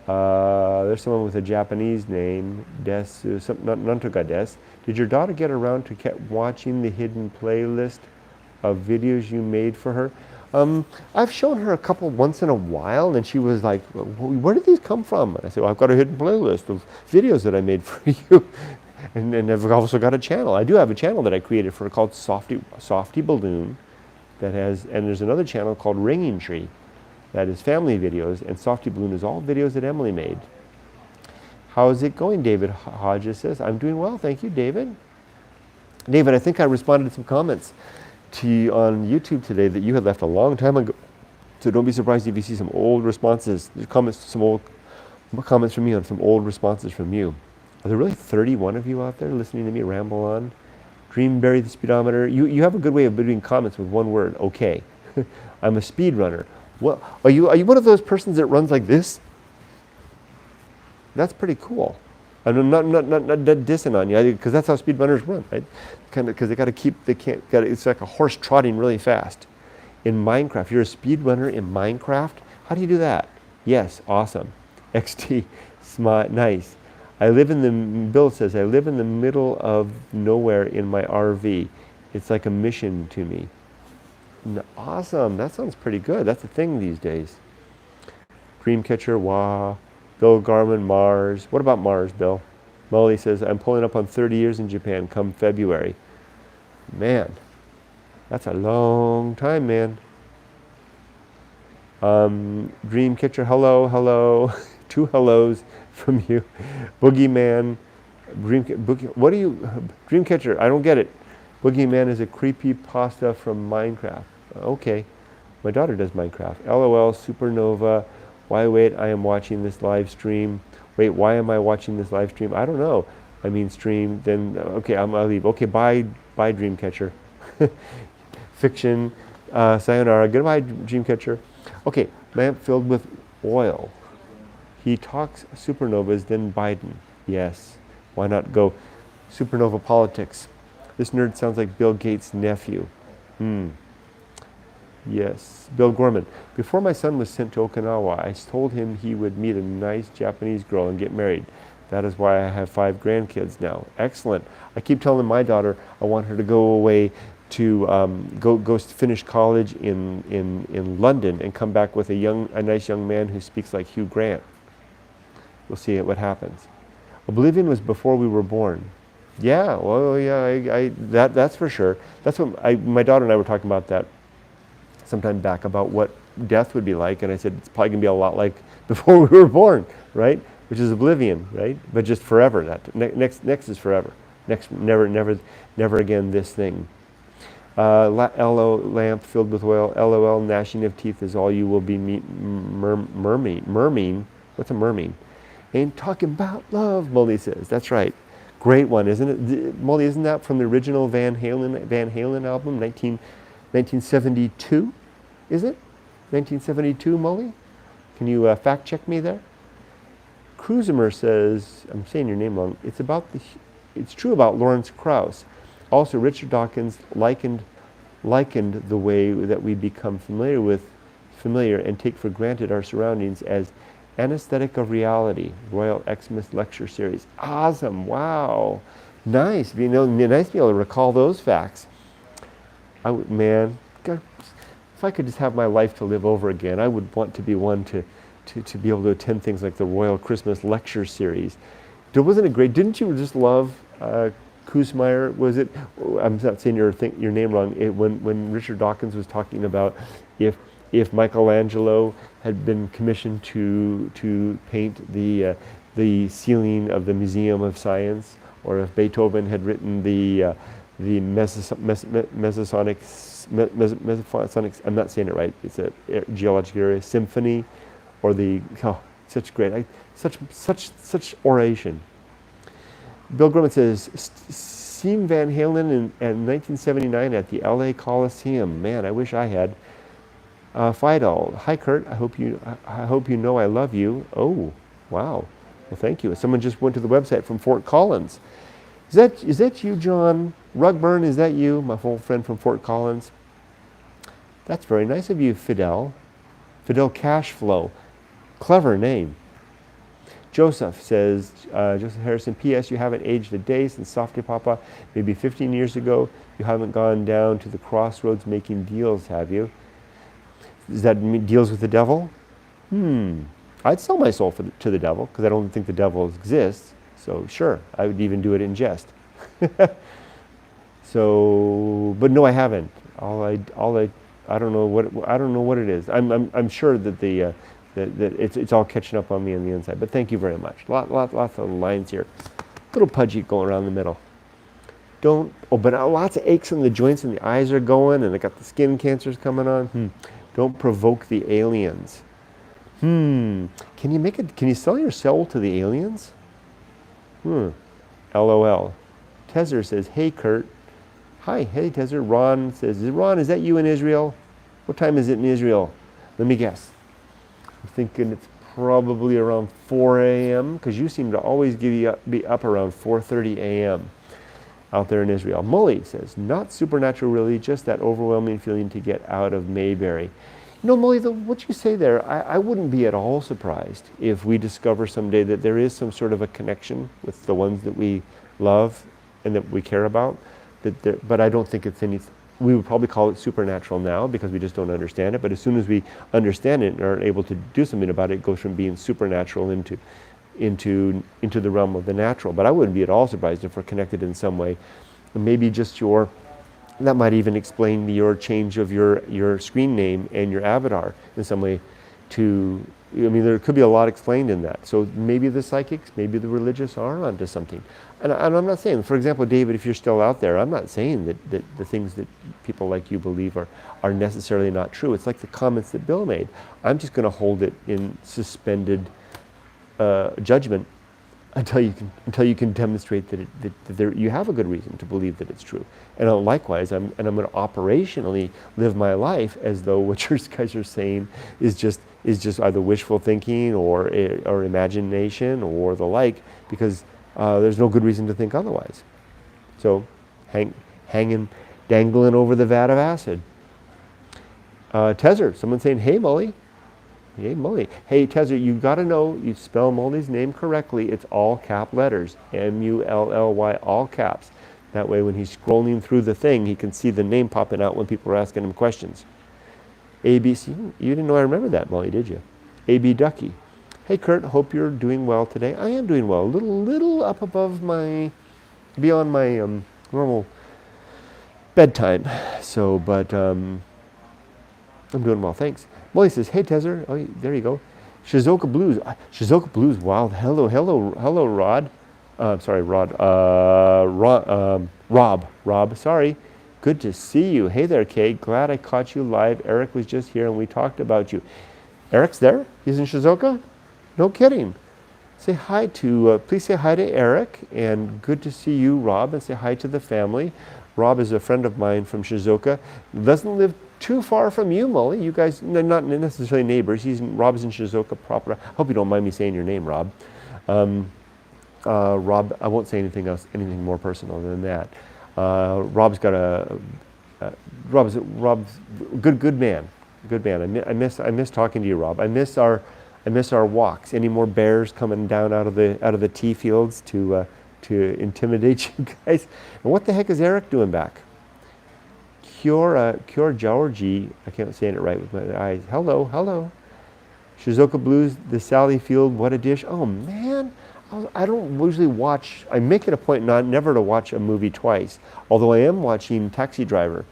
There's someone with a Japanese name, Desu, Nantoga Des. Did your daughter get around to keep watching the hidden playlist of videos you made for her? I've shown her a couple once in a while, and she was like, where did these come from? And I said, well, I've got a hidden playlist of videos that I made for you. and I've also got a channel. I do have a channel that I created for her called Softy Balloon. That has, and there's another channel called Ringing Tree that is family videos, and Softy Balloon is all videos that Emily made. How's it going, David Hodges says? I'm doing well, thank you, David. David, I think I responded to some comments to you on YouTube today that you had left a long time ago. So don't be surprised if you see some old responses, some old comments from me on some old responses from you. Are there really 31 of you out there listening to me ramble on? Dreamberry the speedometer. You have a good way of doing comments with one word. Okay. I'm a speedrunner. Well, are you one of those persons that runs like this? That's pretty cool. I'm not dissing on you, because that's how speedrunners run, right? Kind of, because it's like a horse trotting really fast. In Minecraft, you're a speedrunner in Minecraft. How do you do that? Yes, awesome. XT, smart, nice. Bill says, I live in the middle of nowhere in my RV. It's like a mission to me. Awesome, that sounds pretty good. That's a thing these days. Dreamcatcher, wah. Bill Garman, Mars. What about Mars, Bill? Molly says, I'm pulling up on 30 years in Japan come February. Man, that's a long time, man. Dreamcatcher, hello. 2 hellos from you. Boogeyman, Dreamcatcher, I don't get it. Boogeyman is a creepy pasta from Minecraft. Okay, my daughter does Minecraft. LOL, Supernova, why wait, I am watching this live stream. Wait, why am I watching this live stream? I don't know. I mean stream, then, okay, I'll leave. Okay, bye Dreamcatcher. Fiction, sayonara, goodbye Dreamcatcher. Okay, lamp filled with oil. He talks supernovas, then Biden. Yes, why not go supernova politics? This nerd sounds like Bill Gates' nephew. Yes, Bill Gorman. Before my son was sent to Okinawa, I told him he would meet a nice Japanese girl and get married. That is why I have 5 grandkids now. Excellent. I keep telling my daughter I want her to go away to go finish college in London and come back with a nice young man who speaks like Hugh Grant. We'll see what happens. Oblivion was before we were born. Yeah, well, yeah, that's for sure. That's what my daughter and I were talking about that sometime back, about what death would be like, and I said it's probably gonna be a lot like before we were born, right? Which is oblivion, right? But just forever. That next is forever. Next, never again this thing. LO, lamp filled with oil. LOL, gnashing of teeth is all you will be. Mermine. What's a mermine? Ain't talking about love, Molly says. That's right. Great one, isn't it? Molly, isn't that from the original Van Halen album, 1972? Is it? 1972, Molly? Can you fact check me there? Cruiser says, I'm saying your name wrong, it's true about Lawrence Krauss. Also, Richard Dawkins likened the way that we become familiar and take for granted our surroundings as anesthetic of reality. Royal Xmas lecture series. Awesome! Wow, nice. Nice to be able to recall those facts. Man, God, if I could just have my life to live over again, I would want to be one to be able to attend things like the Royal Christmas lecture series. Wasn't it great? Didn't you just love Kuzmeyer? Was it? I'm not saying your name wrong. When Richard Dawkins was talking about if Michelangelo had been commissioned to paint the ceiling of the Museum of Science, or if Beethoven had written the Mesosonic, I'm not saying it right, it's a geologic area, symphony, or the, oh, such great, such oration. Bill Grumman says, seen Van Halen in 1979 at the LA Coliseum. Man, I wish I had. Fidel, hi Kurt, I hope you know I love you. Oh, wow. Well, thank you. Someone just went to the website from Fort Collins. Is that you, John Rugburn? Is that you, my old friend from Fort Collins? That's very nice of you, Fidel. Fidel Cashflow. Clever name. Joseph says, Joseph Harrison, P.S. You haven't aged a day since softypapa, maybe 15 years ago. You haven't gone down to the crossroads making deals, have you? Does that mean deals with the devil? I'd sell my soul to the devil, because I don't think the devil exists. So sure, I would even do it in jest. So, but no, I haven't. I don't know what it is. I'm sure that that it's all catching up on me on the inside. But thank you very much. Lots of lines here. Little pudgy going around the middle. But lots of aches in the joints and the eyes are going, and I got the skin cancers coming on. Don't provoke the aliens. Can you sell your soul to the aliens? LOL. Tezer says, hey Kurt. Hi, hey Tezer. Ron says, Ron, is that you in Israel? What time is it in Israel? Let me guess. I'm thinking it's probably around 4 a.m. because you seem to always be up around 4:30 a.m. out there in Israel. Mully says, not supernatural really, just that overwhelming feeling to get out of Mayberry. You know, Mully, what you say there, I wouldn't be at all surprised if we discover someday that there is some sort of a connection with the ones that we love and that we care about. But I don't think it's anything. We would probably call it supernatural now because we just don't understand it. But as soon as we understand it and are able to do something about it, it goes from being supernatural into the realm of the natural. But I wouldn't be at all surprised if we're connected in some way. Maybe just that might even explain your change of your screen name and your avatar in some way there could be a lot explained in that. So maybe the psychics, maybe the religious are onto something. And I'm not saying, for example, David, if you're still out there, I'm not saying that the things that people like you believe are necessarily not true. It's like the comments that Bill made. I'm just going to hold it in suspended judgment until you can demonstrate that you have a good reason to believe that it's true. And likewise, I'm going to operationally live my life as though what you guys are saying is just either wishful thinking or imagination or the like, because there's no good reason to think otherwise. So, dangling over the vat of acid. Tezer, someone saying, hey, Mully. Hey, Mully. Hey, Tezer, you got to know, you spell Mully's name correctly. It's all cap letters. M-U-L-L-Y, all caps. That way, when he's scrolling through the thing, he can see the name popping out when people are asking him questions. ABC, you didn't know I remember that, Mully, did you? A.B. Ducky. Hey, Kurt, hope you're doing well today. I am doing well. A little up above beyond my normal bedtime. So, but I'm doing well, thanks. Molly says, hey, Tezer. Oh, there you go. Shizuoka Blues. Shizuoka Blues, wow. Hello, Rod. Sorry, Rod. Rob, sorry. Good to see you. Hey there, Kay. Glad I caught you live. Eric was just here and we talked about you. Eric's there? He's in Shizuoka? No kidding. Say hi please say hi to Eric, and good to see you, Rob, and say hi to the family. Rob is a friend of mine from Shizuoka. Doesn't live too far from you, Mully. You guys, not necessarily neighbors. Rob's in Shizuoka proper. I hope you don't mind me saying your name, Rob. Rob, I won't say anything more personal than that. Rob's good man. Good man. I miss talking to you, Rob. I miss our walks. Any more bears coming down out of the tea fields to intimidate you guys? And what the heck is Eric doing back? Cure Georgie. I can't say it right with my eyes. Hello. Shizuoka Blues, the Sally Field. What a dish! Oh man. I don't usually watch. I make it a point never to watch a movie twice. Although I am watching Taxi Driver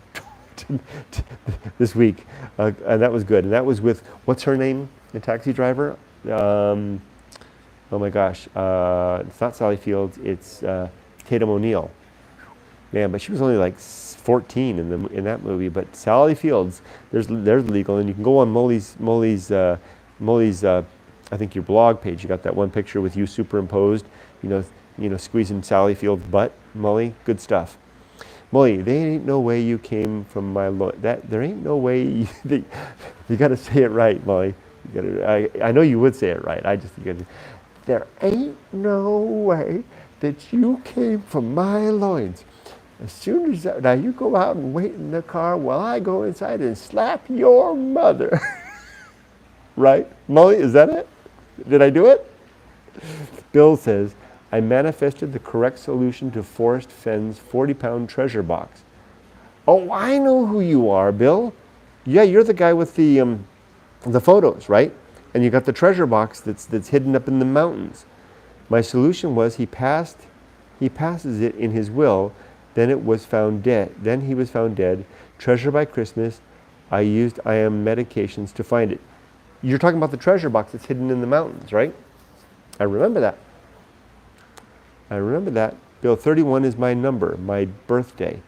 this week, and that was good. And that was with what's her name, the Taxi Driver? Oh my gosh, it's not Sally Fields. It's Tatum O'Neal. Man, but she was only like 14 in that movie. But Sally Fields, there's legal, and you can go on Molly's Molly's, I think your blog page, you got that one picture with you superimposed, squeezing Sally Field's butt. Molly, good stuff. Molly, there ain't no way you came from my there ain't no way you got to say it right, Molly. I know you would say it right. There ain't no way that you came from my loins. As soon as now you go out and wait in the car while I go inside and slap your mother. Right? Molly, is that it? Did I do it? Bill says, I manifested the correct solution to Forrest Fenn's 40-pound treasure box. Oh, I know who you are, Bill. Yeah, you're the guy with the photos, right? And you got the treasure box that's hidden up in the mountains. My solution was he passes it in his will, then he was found dead. Treasure by Christmas. I used IM medications to find it. You're talking about the treasure box that's hidden in the mountains, right? I remember that. Bill, 31 is my number, my birthday.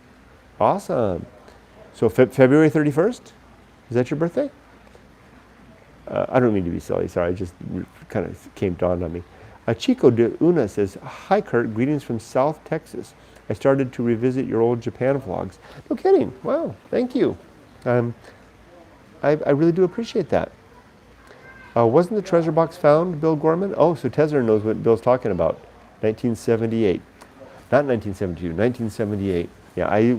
Awesome. So February 31st? Is that your birthday? I don't mean to be silly, sorry, it just kind of came dawned on me. Chico de Una says, hi Kurt, greetings from South Texas. I started to revisit your old Japan vlogs. No kidding, wow, thank you. I really do appreciate that. Wasn't the treasure box found, Bill Gorman? Oh, so Tesner knows what Bill's talking about. 1978. Not 1972, 1978. Yeah,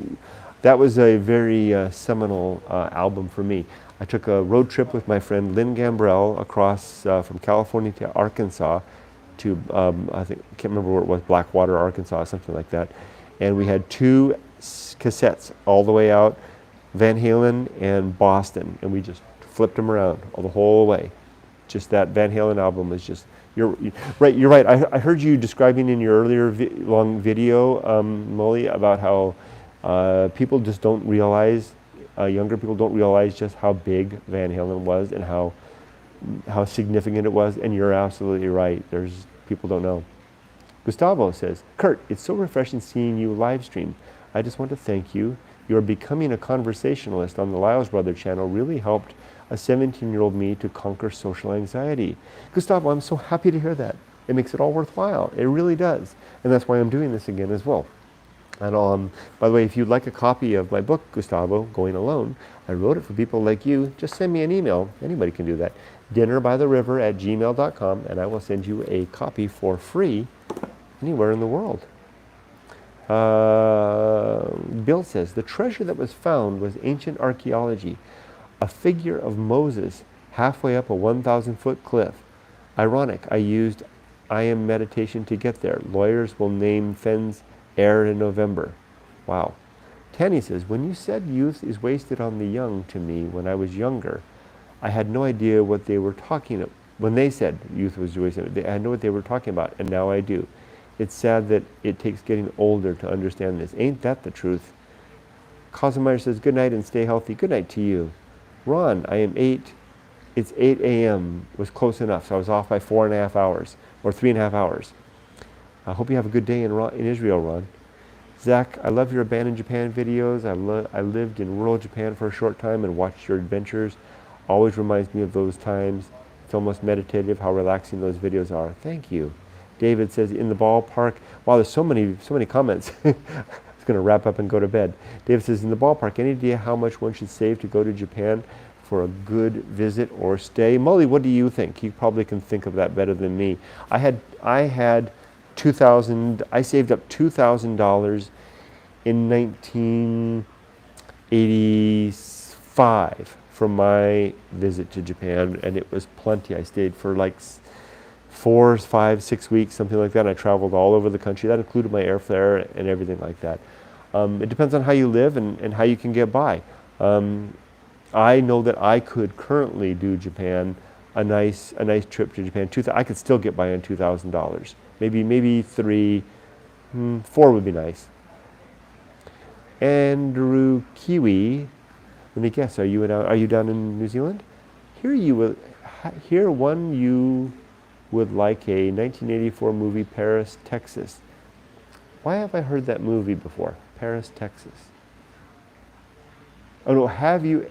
that was a very seminal album for me. I took a road trip with my friend Lynn Gambrell across from California to Arkansas to, I can't remember where it was, Blackwater, Arkansas, something like that. And we had 2 cassettes all the way out, Van Halen and Boston, and we just flipped them around the whole way. Just that Van Halen album is just, you're right. I heard you describing in your earlier long video, Molly, about how people just don't realize, younger people don't realize just how big Van Halen was and how significant it was, and you're absolutely right. People don't know. Gustavo says, Kurt, it's so refreshing seeing you live stream. I just want to thank you. Your becoming a conversationalist on the Lyles Brother channel really helped a 17-year-old me to conquer social anxiety. Gustavo, I'm so happy to hear that. It makes it all worthwhile. It really does. And that's why I'm doing this again as well. And by the way, if you'd like a copy of my book, Gustavo, Going Alone, I wrote it for people like you. Just send me an email. Anybody can do that. dinnerbytheriver@gmail.com, and I will send you a copy for free anywhere in the world. Bill says, the treasure that was found was ancient archaeology, a figure of Moses halfway up a 1,000-foot cliff. Ironic, I used IM meditation to get there. Lawyers will name Fenn's heir in November. Wow. Tanny says, when you said youth is wasted on the young to me when I was younger, I had no idea what they were talking about. When they said youth was wasted, I had no what they were talking about, and now I do. It's sad that it takes getting older to understand this. Ain't that the truth? Cosmeyer says, good night and stay healthy. Good night to you. Ron, I am 8. It's 8 a.m. It was close enough, so I was off by 4.5 hours, or 3.5 hours. I hope you have a good day in Israel, Ron. Zach, I love your Abandoned Japan videos. I lived in rural Japan for a short time and watched your adventures. Always reminds me of those times. It's almost meditative how relaxing those videos are. Thank you. David says, in the ballpark. Wow, there's so many comments. I was going to wrap up and go to bed. David says, in the ballpark, any idea how much one should save to go to Japan for a good visit or stay? Molly, what do you think? You probably can think of that better than me. I had $2,000. I saved up $2,000 in 1985 from my visit to Japan, and it was plenty. I stayed for like 4, 5, 6 weeks, something like that. And I traveled all over the country. That included my airfare and everything like that. It depends on how you live and how you can get by. I know that I could currently do Japan, a nice trip to Japan. I could still get by on $2,000. Maybe 3, 4 would be nice. Andrew Kiwi, let me guess, are you down in New Zealand? Here one you would like a 1984 movie, Paris, Texas. Why have I heard that movie before? Paris, Texas. Oh no, have you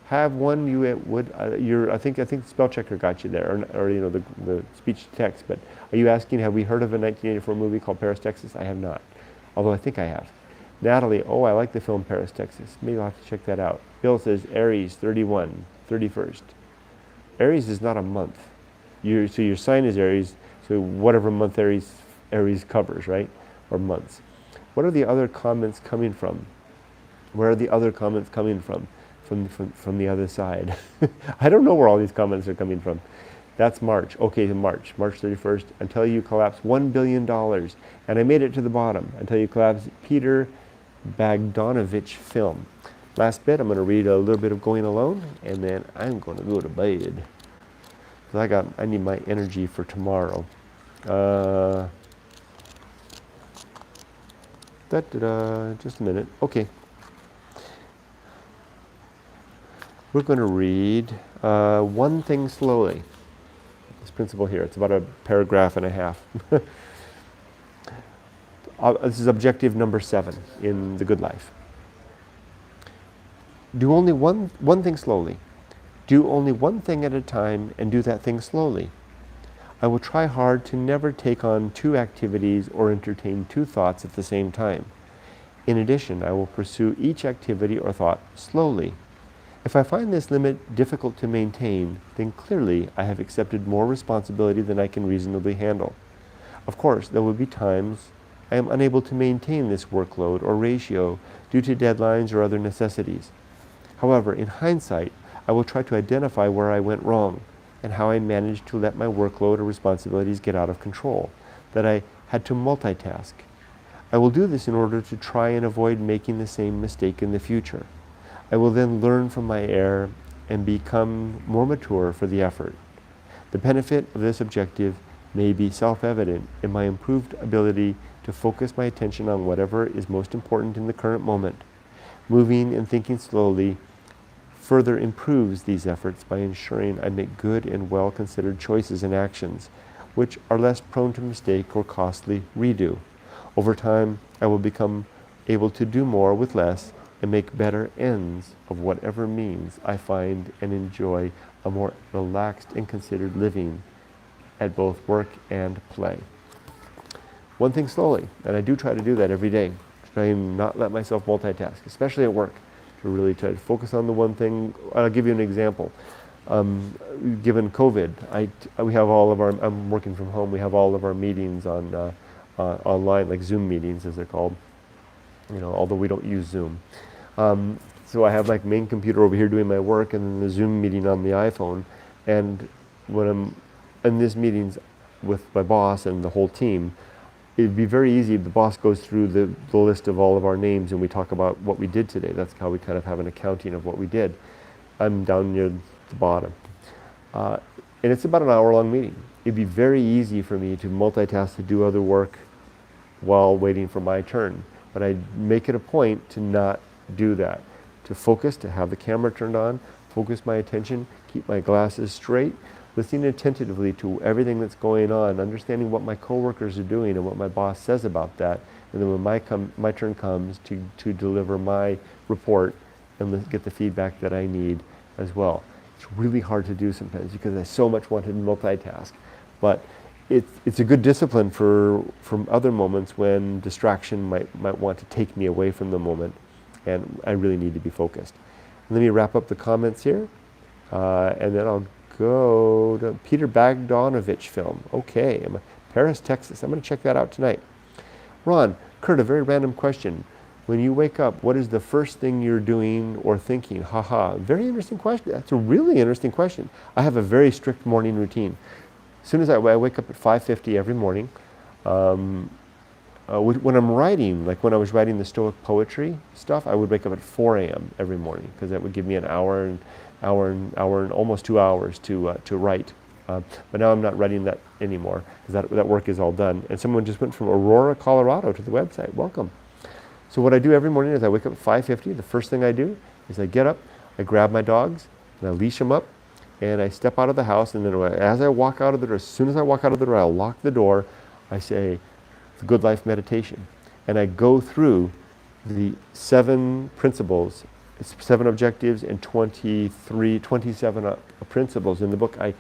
have one you would, I think spell checker got you there, or the speech to text, but are you asking, have we heard of a 1984 movie called Paris, Texas? I have not, although I think I have. Natalie, oh, I like the film Paris, Texas. Maybe I'll have to check that out. Bill says Aries, 31, 31st. Aries is not a month. So your sign is Aries, so whatever month Aries covers, right? Or months. What are the other comments coming from? Where are the other comments coming from? From the other side. I don't know where all these comments are coming from. That's March. Okay, March 31st. Until you collapse $1 billion. And I made it to the bottom. Until you collapse Peter Bogdanovich film. Last bit, I'm going to read a little bit of Going Alone, and then I'm going to go to bed. Because I need my energy for tomorrow. Just a minute. Okay. We're going to read One Thing Slowly. This principle here. It's about a paragraph and a half. This is objective number 7 in The Good Life. Do only one thing slowly. Do only one thing at a time and do that thing slowly. I will try hard to never take on 2 activities or entertain 2 thoughts at the same time. In addition, I will pursue each activity or thought slowly. If I find this limit difficult to maintain, then clearly I have accepted more responsibility than I can reasonably handle. Of course, there will be times I am unable to maintain this workload or ratio due to deadlines or other necessities. However, in hindsight, I will try to identify where I went wrong and how I managed to let my workload or responsibilities get out of control, that I had to multitask. I will do this in order to try and avoid making the same mistake in the future. I will then learn from my error and become more mature for the effort. The benefit of this objective may be self-evident in my improved ability to focus my attention on whatever is most important in the current moment. Moving and thinking slowly further improves these efforts by ensuring I make good and well-considered choices and actions, which are less prone to mistake or costly redo. Over time, I will become able to do more with less and make better ends of whatever means I find and enjoy a more relaxed and considered living at both work and play. One thing slowly, and I do try to do that every day. Try and not let myself multitask, especially at work. To really try to focus on the one thing. I'll give you an example. Given COVID, we have all of our. I'm working from home. We have all of our meetings on online, like Zoom meetings, as they're called. Although we don't use Zoom. So I have my main computer over here doing my work, and then the Zoom meeting on the iPhone. And when I'm in these meetings with my boss and the whole team, it'd be very easy if the boss goes through the list of all of our names and we talk about what we did today. That's how we kind of have an accounting of what we did. I'm down near the bottom. And it's about an hour-long meeting. It'd be very easy for me to multitask, to do other work while waiting for my turn. But I make it a point to not do that. To focus, to have the camera turned on, focus my attention, keep my glasses straight, listening attentively to everything that's going on, understanding what my coworkers are doing and what my boss says about that, and then when my turn comes to deliver my report and get the feedback that I need as well. It's really hard to do sometimes because I so much want to multitask, but it's a good discipline from other moments when distraction might want to take me away from the moment, and I really need to be focused. Let me wrap up the comments here, and then I'll go to Peter Bogdanovich film. Okay, Paris, Texas. I'm going to check that out tonight. Ron, Kurt, a very random question. When you wake up, what is the first thing you're doing or thinking? Haha, very interesting question. That's a really interesting question. I have a very strict morning routine. As soon as I wake up at 5:50 every morning, when I'm writing, like when I was writing the Stoic poetry stuff, I would wake up at 4 a.m. every morning because that would give me an hour and almost 2 hours to write. But now I'm not writing that anymore because that work is all done. And someone just went from Aurora, Colorado to the website. Welcome. So what I do every morning is I wake up at 5:50. The first thing I do is I get up, I grab my dogs, and I leash them up, and I step out of the house. And then as I walk out of the door, as soon as I walk out of the door, I'll lock the door. I say the Good Life meditation, and I go through the 7 principles 7 objectives and 27 principles. In the book, I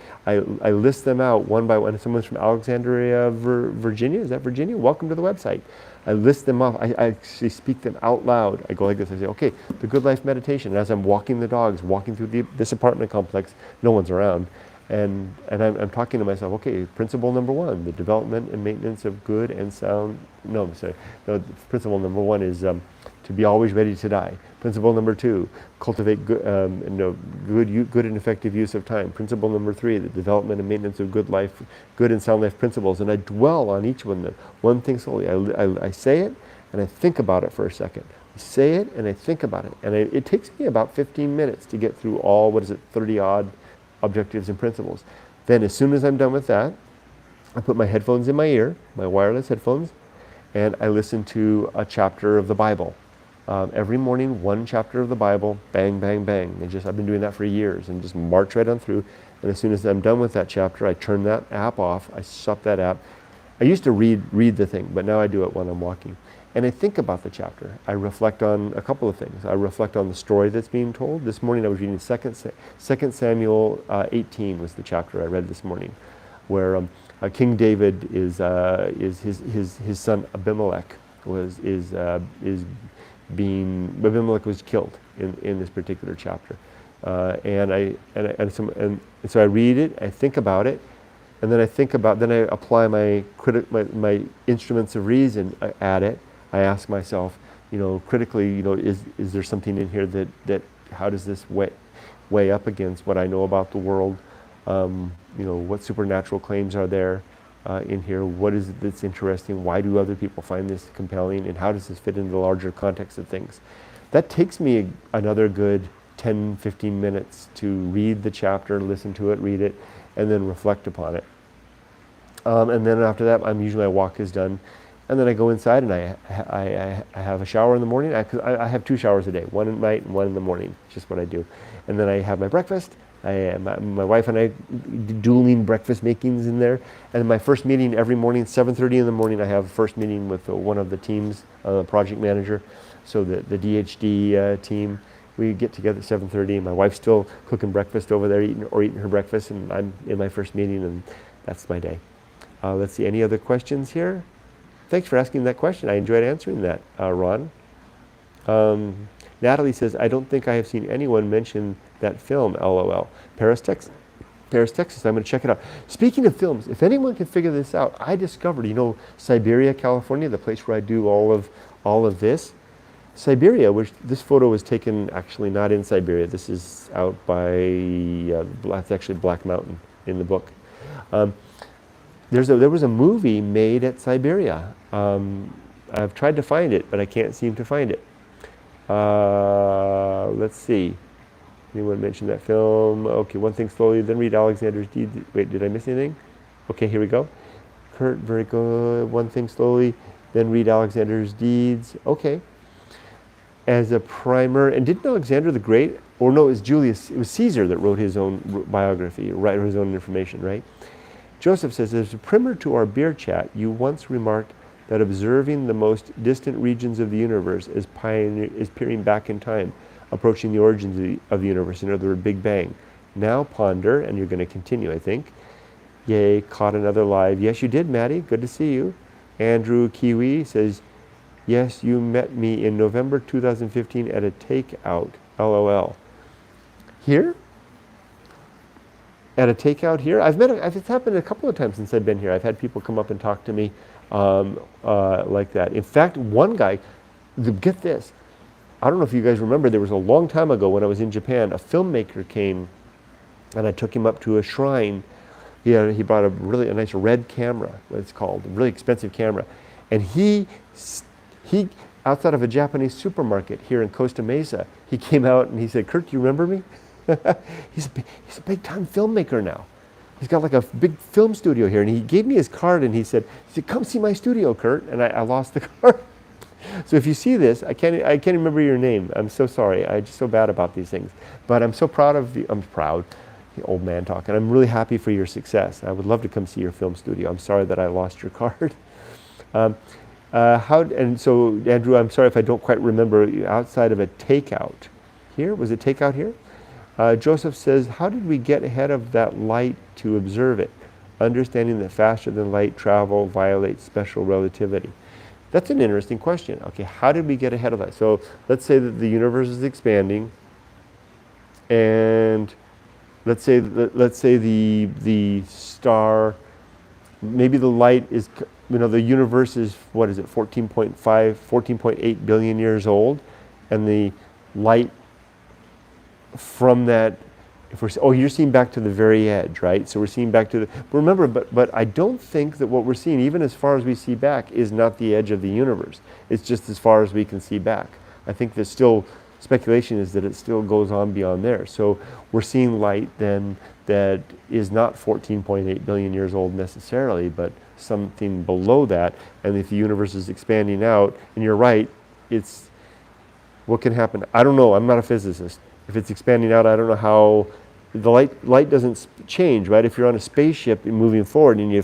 list them out one by one. Someone's from Alexandria, Virginia. Is that Virginia? Welcome to the website. I list them off. I actually speak them out loud. I go like this. I say, okay, the Good Life Meditation. And as I'm walking the dogs, walking through this apartment complex, no one's around. And I'm talking to myself, okay, principle number 1, the development and maintenance of good and sound, principle number 1 is to be always ready to die. Principle number 2, cultivate good and effective use of time. Principle number 3, the development and maintenance of good and sound life principles. And I dwell on each one, one thing slowly. I say it and I think about it for a second. I say it and I think about it. And it takes me about 15 minutes to get through all, 30 odd objectives and principles. Then as soon as I'm done with that, I put my headphones in my ear, my wireless headphones, and I listen to a chapter of the Bible. Every morning, one chapter of the Bible, bang, bang, bang. I've been doing that for years and just march right on through. And as soon as I'm done with that chapter, I turn that app off. I stop that app. I used to read the thing, but now I do it when I'm walking. And I think about the chapter. I reflect on a couple of things. I reflect on the story that's being told. This morning I was reading 2 Samuel 18 was the chapter I read this morning, where King David is his son Abimelech Abimelech was killed in this particular chapter, and so I read it, I think about it, and then I apply my instruments of reason at it. I ask myself, critically, is there something in here that how does this weigh up against what I know about the world? What supernatural claims are there in here? What is it that's interesting? Why do other people find this compelling? And how does this fit into the larger context of things? That takes me another good 10, 15 minutes to read the chapter, listen to it, read it, and then reflect upon it. And then after that, usually my walk is done. And then I go inside and I have a shower in the morning. I have 2 showers a day, one at night and one in the morning. It's just what I do. And then I have my breakfast. My wife and I dueling breakfast makings in there. And my first meeting every morning, 7:30 in the morning, I have a first meeting with one of the teams, project manager. So the DHD team, we get together at 7:30. My wife's still cooking breakfast over there, eating her breakfast, and I'm in my first meeting, and that's my day. Let's see, any other questions here? Thanks for asking that question. I enjoyed answering that, Ron. Natalie says, I don't think I have seen anyone mention that film, LOL. Paris, Texas. I'm going to check it out. Speaking of films, if anyone can figure this out, I discovered, Siberia, California, the place where I do all of this. Siberia, which this photo was taken actually not in Siberia. This is out by, it's actually Black Mountain in the book. There was a movie made at Siberia. I've tried to find it, but I can't seem to find it. Let's see. Anyone mention that film? Okay, One Thing Slowly, then read Alexander's Deeds. Wait, did I miss anything? Okay, here we go. Kurt, very good. One Thing Slowly, then read Alexander's Deeds. Okay. As a primer, and didn't Alexander the Great, or no, it was Caesar that wrote his own biography, wrote his own information, right? Joseph says, as a primer to our beer chat, you once remarked that observing the most distant regions of the universe is peering back in time, approaching the origins of the universe, in other words, Big Bang. Now ponder, and you're going to continue, I think. Yay, caught another live. Yes, you did, Maddie. Good to see you. Andrew Kiwi says, yes, you met me in November 2015 at a takeout, LOL. Here? At a takeout here? It's happened a couple of times since I've been here. I've had people come up and talk to me like that. In fact, one guy, get this, I don't know if you guys remember, there was a long time ago when I was in Japan, a filmmaker came and I took him up to a shrine. He brought a nice red camera, what it's called, a really expensive camera. And he outside of a Japanese supermarket here in Costa Mesa, he came out and he said, Kurt, do you remember me? He's a big time filmmaker now. He's got like a big film studio here, and he gave me his card and he said, come see my studio, Kurt. And I lost the card. So if you see this, I can't remember your name. I'm so sorry. I'm just so bad about these things. But I'm so proud of you. I'm proud, the old man talk, and I'm really happy for your success. I would love to come see your film studio. I'm sorry that I lost your card. And so, Andrew, I'm sorry if I don't quite remember, outside of a takeout here? Was it take out here? Joseph says, how did we get ahead of that light to observe it? Understanding that faster than light travel violates special relativity. That's an interesting question. Okay, how did we get ahead of that? So let's say that the universe is expanding, and let's say the star, maybe the light is, the universe is, what is it, 14.8 billion years old, and the light from that, you're seeing back to the very edge, right? So we're seeing back to but remember, but I don't think that what we're seeing, even as far as we see back, is not the edge of the universe. It's just as far as we can see back. I think there's still, speculation is that it still goes on beyond there. So we're seeing light then that is not 14.8 billion years old necessarily, but something below that. And if the universe is expanding out, and you're right, what can happen? I don't know, I'm not a physicist. If it's expanding out, I don't know how, the light doesn't change, right? If you're on a spaceship and moving forward and you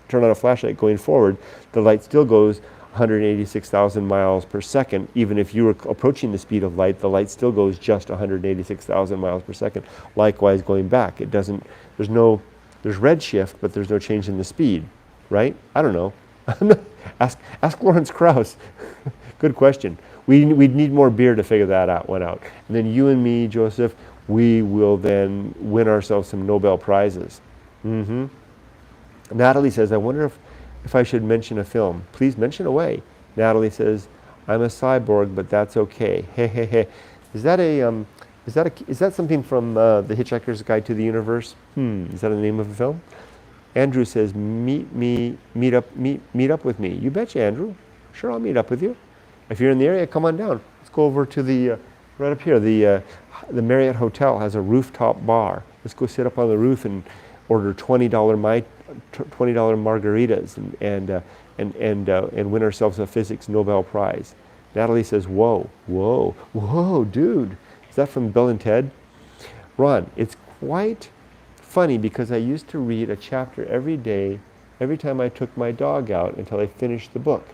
turn on a flashlight going forward, the light still goes 186,000 miles per second. Even if you were approaching the speed of light, the light still goes just 186,000 miles per second. Likewise, going back, there's redshift, but there's no change in the speed, right? I don't know. Ask Lawrence Krauss. Good question. We'd need more beer to figure that one out. And then you and me, Joseph, we will then win ourselves some Nobel Prizes. Natalie says, I wonder if I should mention a film. Please mention away. Natalie says, I'm a cyborg, but that's okay. Hey, hey, hey. Is that something from The Hitchhiker's Guide to the Universe? Is that the name of a film? Andrew says, meet up with me. You betcha, Andrew. Sure, I'll meet up with you. If you're in the area, come on down. Let's go over to the, right up here, the Marriott Hotel has a rooftop bar. Let's go sit up on the roof and order $20 margaritas and win ourselves a physics Nobel Prize. Natalie says, whoa, dude. Is that from Bill and Ted? Ron, it's quite funny because I used to read a chapter every day, every time I took my dog out until I finished the book.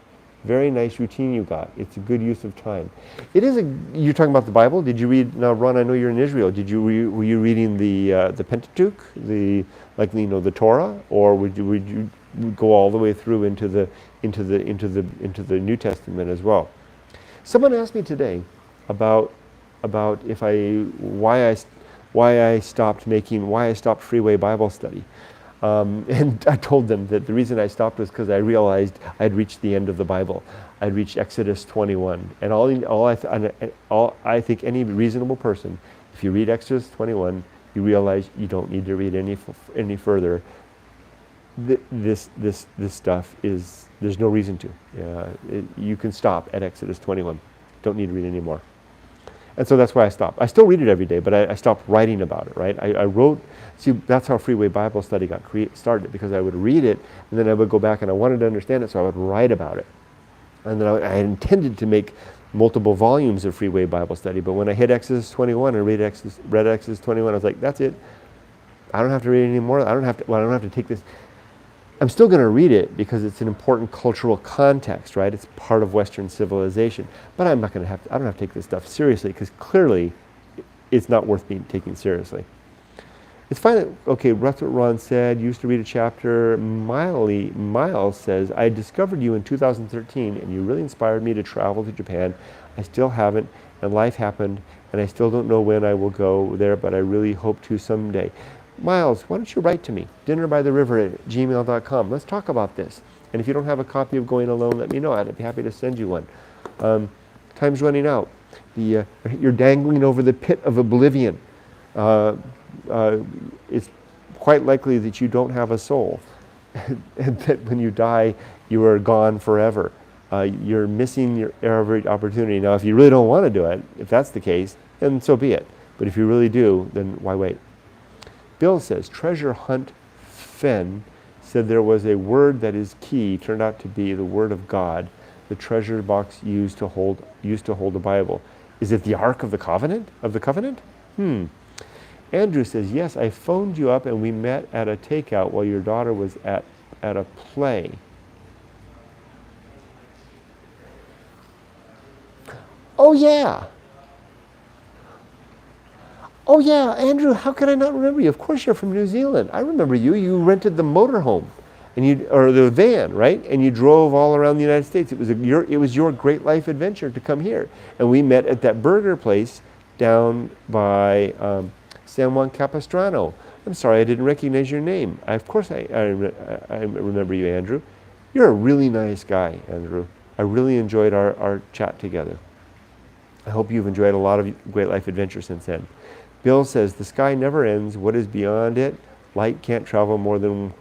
Very nice routine you got. It's a good use of time. You're talking about the Bible? Did you read, now Ron, I know you're in Israel. Were you reading the Pentateuch, the Torah, or would you go all the way through into the New Testament as well? Someone asked me today about why I stopped Freeway Bible Study. And I told them that the reason I stopped was because I realized I'd reached the end of the Bible. I'd reached Exodus 21. And I think any reasonable person, if you read Exodus 21, you realize you don't need to read any further. This stuff is, there's no reason to. You can stop at Exodus 21. Don't need to read anymore. And so that's why I stopped. I still read it every day, but I stopped writing about it, right? I wrote, see, that's how Freeway Bible Study got started, because I would read it, and then I would go back and I wanted to understand it, so I would write about it. And then I intended to make multiple volumes of Freeway Bible Study, but when I hit Exodus 21 and read Exodus 21, I was like, that's it. I don't have to read it anymore. I don't have to take this. I'm still going to read it because it's an important cultural context, right? It's part of Western civilization. But I don't have to take this stuff seriously, because clearly it's not worth being taken seriously. It's fine that, okay, that's what Ron said. Used to read a chapter. Miles says, I discovered you in 2013 and you really inspired me to travel to Japan. I still haven't, and life happened, and I still don't know when I will go there, but I really hope to someday. Miles, why don't you write to me? dinnerbytheriver@gmail.com. Let's talk about this. And if you don't have a copy of Going Alone, let me know. I'd be happy to send you one. Time's running out. You're dangling over the pit of oblivion. It's quite likely that you don't have a soul, and that when you die, you are gone forever. You're missing your every opportunity. Now, if you really don't want to do it, if that's the case, then so be it. But if you really do, then why wait? Bill says, Treasure Hunt Fenn said there was a word that is key, turned out to be the Word of God, the treasure box used to hold the Bible. Is it the Ark of the Covenant? Andrew says, yes, I phoned you up and we met at a takeout while your daughter was at a play. Oh yeah. Oh yeah, Andrew, how could I not remember you? Of course you're from New Zealand. I remember you. You rented the motorhome, or the van, right? And you drove all around the United States. It was your great life adventure to come here. And we met at that burger place down by San Juan Capistrano. I'm sorry, I didn't recognize your name. Of course I remember you, Andrew. You're a really nice guy, Andrew. I really enjoyed our chat together. I hope you've enjoyed a lot of great life adventures since then. Bill says, the sky never ends. What is beyond it? Light can't travel more than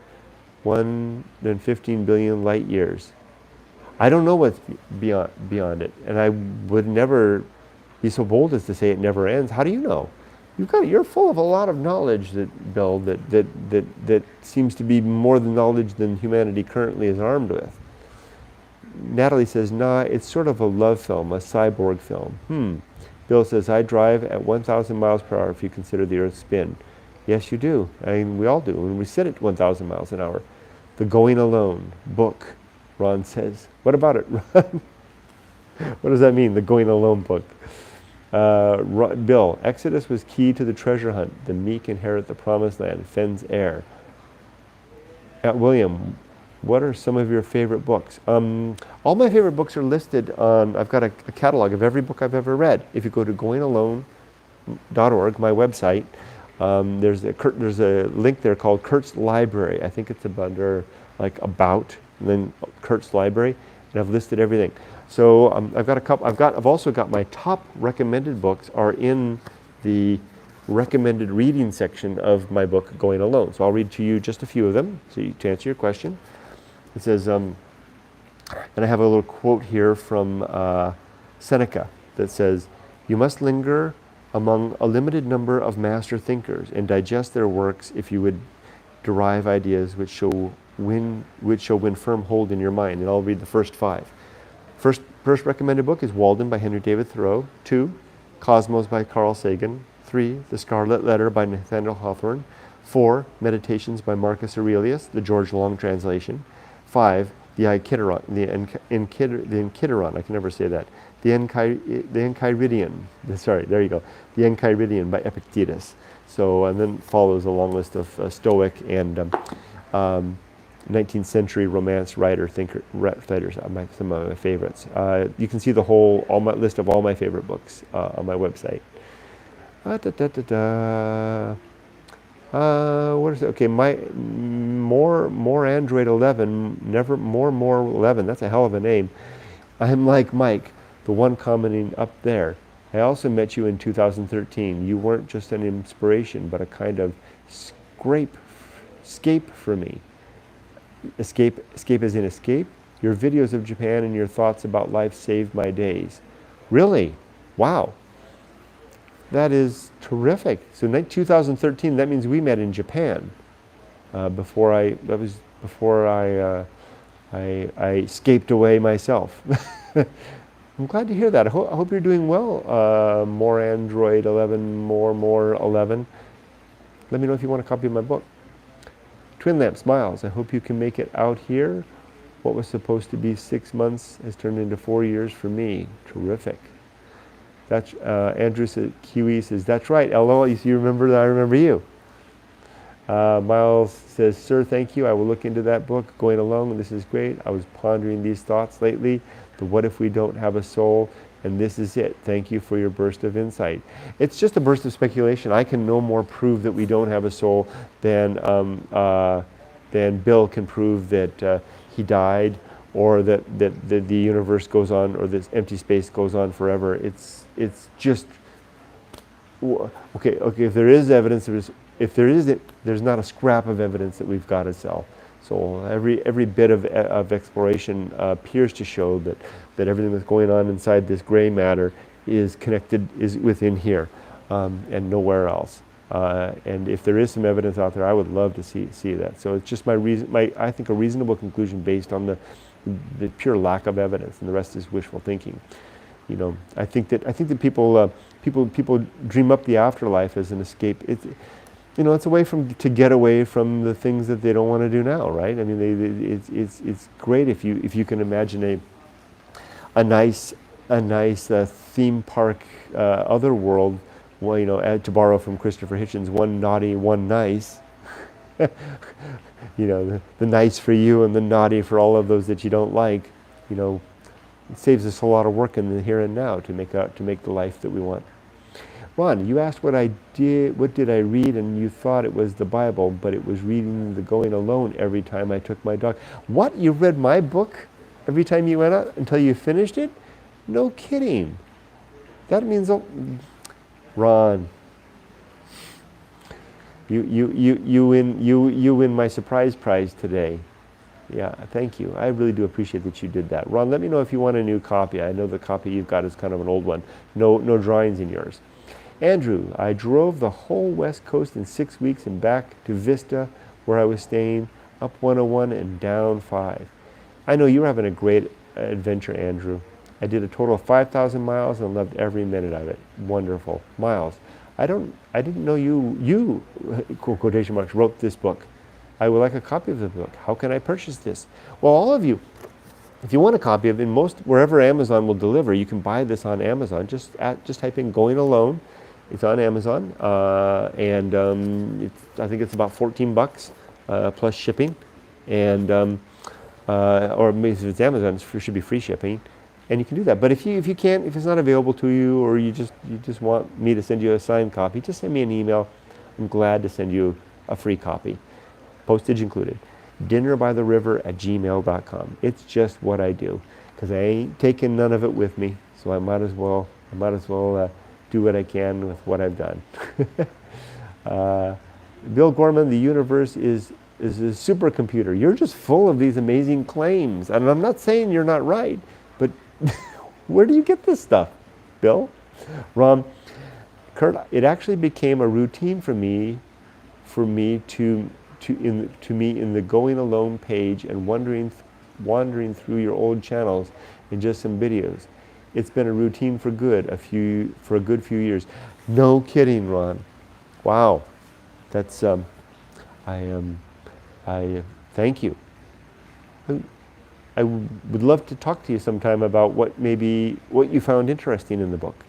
15 billion light years. I don't know what's beyond it, and I would never be so bold as to say it never ends. How do you know? You're full of a lot of knowledge, Bill, that seems to be more than knowledge than humanity currently is armed with. Natalie says, nah, it's sort of a love film, a cyborg film. Bill says, I drive at 1,000 miles per hour if you consider the Earth's spin. Yes, you do. I mean, we all do. And we sit at 1,000 miles an hour. The Going Alone book, Ron says. What about it, Ron? What does that mean, the Going Alone book? Bill, Exodus was key to the treasure hunt. The meek inherit the promised land. Fenn's heir. William, what are some of your favorite books? All my favorite books are listed on, I've got a catalog of every book I've ever read. If you go to goingalone.org, my website, there's a link there called Kurt's Library. I think it's under like About, and then Kurt's Library, and I've listed everything. So I've also got my top recommended books are in the recommended reading section of my book, Going Alone. So I'll read to you just a few of them to answer your question. It says, and I have a little quote here from Seneca that says, you must linger among a limited number of master thinkers and digest their works if you would derive ideas which shall win firm hold in your mind. And I'll read the first 5. First recommended book is Walden by Henry David Thoreau. 2, Cosmos by Carl Sagan. 3, The Scarlet Letter by Nathaniel Hawthorne. 4, Meditations by Marcus Aurelius, the George Long translation. 5, the Enchiridion, I can never say that. The Enchiridion, sorry, there you go. The Enchiridion by Epictetus. So, and then follows a long list of Stoic and 19th century Romance writers, some of my favorites. You can see the list of all my favorite books on my website. What is it? Okay, more Android 11, more 11. That's a hell of a name. I'm like Mike, the one commenting up there. I also met you in 2013. You weren't just an inspiration, but a kind of escape for me. Escape as in escape? Your videos of Japan and your thoughts about life saved my days. Really? Wow. That is terrific. So 2013, that means we met in Japan. Before I escaped away myself. I'm glad to hear that. I hope you're doing well. More Android 11, more 11. Let me know if you want a copy of my book. Twin Lamp Miles, I hope you can make it out here. What was supposed to be 6 months has turned into 4 years for me. Terrific. That's Andrew Kiwi says, that's right, LOL, you remember that I remember you. Miles says, sir, thank you. I will look into that book, Going Alone. This is great. I was pondering these thoughts lately. The what if we don't have a soul? And this is it. Thank you for your burst of insight. It's just a burst of speculation. I can no more prove that we don't have a soul than Bill can prove that he died, or that the universe goes on, or this empty space goes on forever. It's just okay. If there is evidence, there's not a scrap of evidence that we've got to sell. So every bit of exploration appears to show that everything that's going on inside this gray matter is connected, is within here, and nowhere else. And if there is some evidence out there, I would love to see that. So it's just I think a reasonable conclusion based on the pure lack of evidence, and the rest is wishful thinking. You know, I think that people dream up the afterlife as an escape. It's a way to get away from the things that they don't want to do now, right? I mean, it's great if you can imagine a nice theme park other world well, to borrow from Christopher Hitchens, one naughty, one nice. The nice for you and the naughty for all of those that you don't like. It saves us a lot of work in the here and now to make the life that we want. Ron, you asked what did I read, and you thought it was the Bible, but it was reading the Going Alone every time I took my dog. What? You read my book every time you went out until you finished it? No kidding. That means, Ron, you win my surprise prize today. Yeah, thank you. I really do appreciate that you did that. Ron, let me know if you want a new copy. I know the copy you've got is kind of an old one. No drawings in yours. Andrew, I drove the whole West Coast in 6 weeks and back to Vista, where I was staying, up 101 and down 5. I know you're having a great adventure, Andrew. I did a total of 5,000 miles and loved every minute of it. Wonderful. Miles. I didn't know you, quotation marks, wrote this book. I would like a copy of the book. How can I purchase this? Well, all of you, if you want a copy of it, wherever Amazon will deliver, you can buy this on Amazon. Just type in Going Alone. It's on Amazon, and I think it's about $14 plus shipping, and or maybe if it's Amazon, it should be free shipping, and you can do that. But if it's not available to you, or you just want me to send you a signed copy, just send me an email. I'm glad to send you a free copy. Postage included. dinnerbytheriver@gmail.com. It's just what I do, because I ain't taking none of it with me, so I might as well do what I can with what I've done. Bill Gorman, the universe is a supercomputer. You're just full of these amazing claims, and I'm not saying you're not right, but where do you get this stuff, Bill? Ron, Kurt, it actually became a routine for me in the Going Alone page and wandering through your old channels in just some videos. It's been a routine for a good few years. No kidding, Ron. Wow, that's I thank you. I would love to talk to you sometime about what you found interesting in the book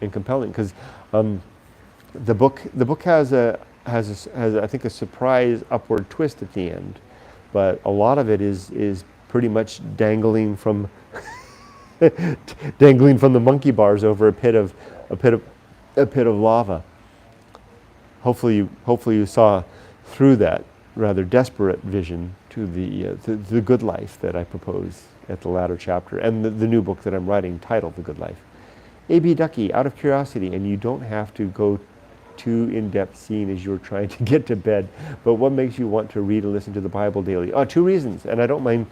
and compelling, because the book has I think a surprise upward twist at the end, but a lot of it is pretty much dangling from the monkey bars over a pit of lava. Hopefully you saw through that rather desperate vision to the good life that I propose at the latter chapter, and the new book that I'm writing titled The Good Life. A.B. Ducky, out of curiosity, and you don't have to go too in-depth seeing as you're trying to get to bed, but what makes you want to read and listen to the Bible daily? 2 reasons, and I don't mind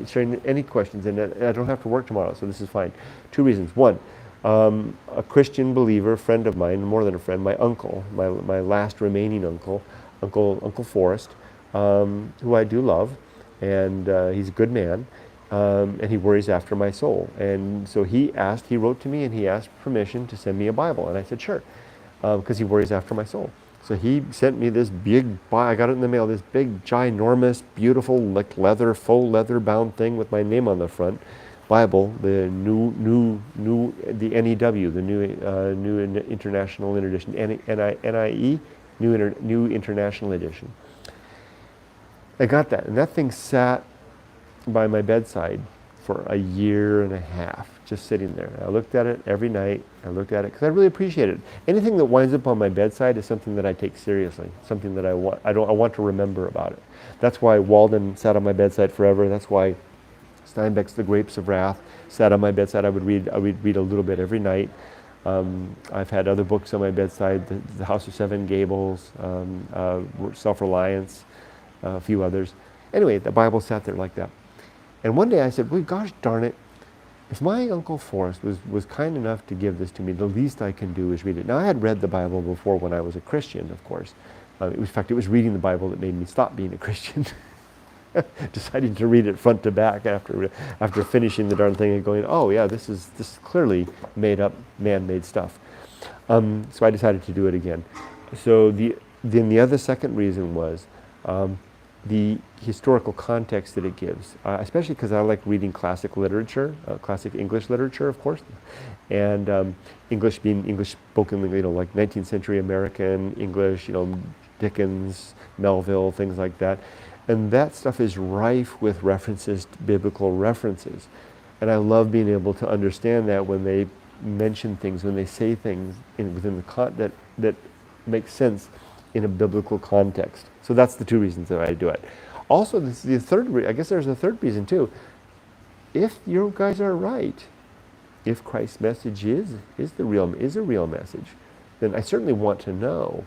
sharing any questions, and I don't have to work tomorrow, so this is fine. 2 reasons. One, a Christian believer, friend of mine, more than a friend, my uncle, my last remaining Uncle Forrest, who I do love, and he's a good man, and he worries after my soul. And so he wrote to me and he asked permission to send me a Bible, and I said sure, because he worries after my soul. So he sent me this I got it in the mail, this big, ginormous, beautiful, like faux leather bound thing with my name on the front, Bible, the NEW, the New International Edition, NIE, New International Edition. I got that, and that thing sat by my bedside for a year and a half, just sitting there. I looked at it every night. I looked at it because I really appreciate it. Anything that winds up on my bedside is something that I take seriously, something that I want to remember about it. That's why Walden sat on my bedside forever. That's why Steinbeck's The Grapes of Wrath sat on my bedside. I would read a little bit every night. I've had other books on my bedside, The House of Seven Gables, Self-Reliance, a few others. Anyway, the Bible sat there like that. And one day I said, well, gosh darn it, if my Uncle Forrest was kind enough to give this to me, the least I can do is read it. Now, I had read the Bible before when I was a Christian, of course. In fact, it was reading the Bible that made me stop being a Christian. Deciding to read it front to back after finishing the darn thing and going, oh yeah, this is clearly made up, man-made stuff. So I decided to do it again. So the other second reason was, the historical context that it gives, especially because I like reading classic literature, classic English literature, of course, and English being English spoken, like 19th century American English, Dickens, Melville, things like that. And that stuff is rife with references, biblical references. And I love being able to understand that when they mention things, when they say things within the that makes sense in a biblical context. So that's the two reasons that I do it. Also, I guess there's a third reason too. If you guys are right, if Christ's message is a real message, then I certainly want to know.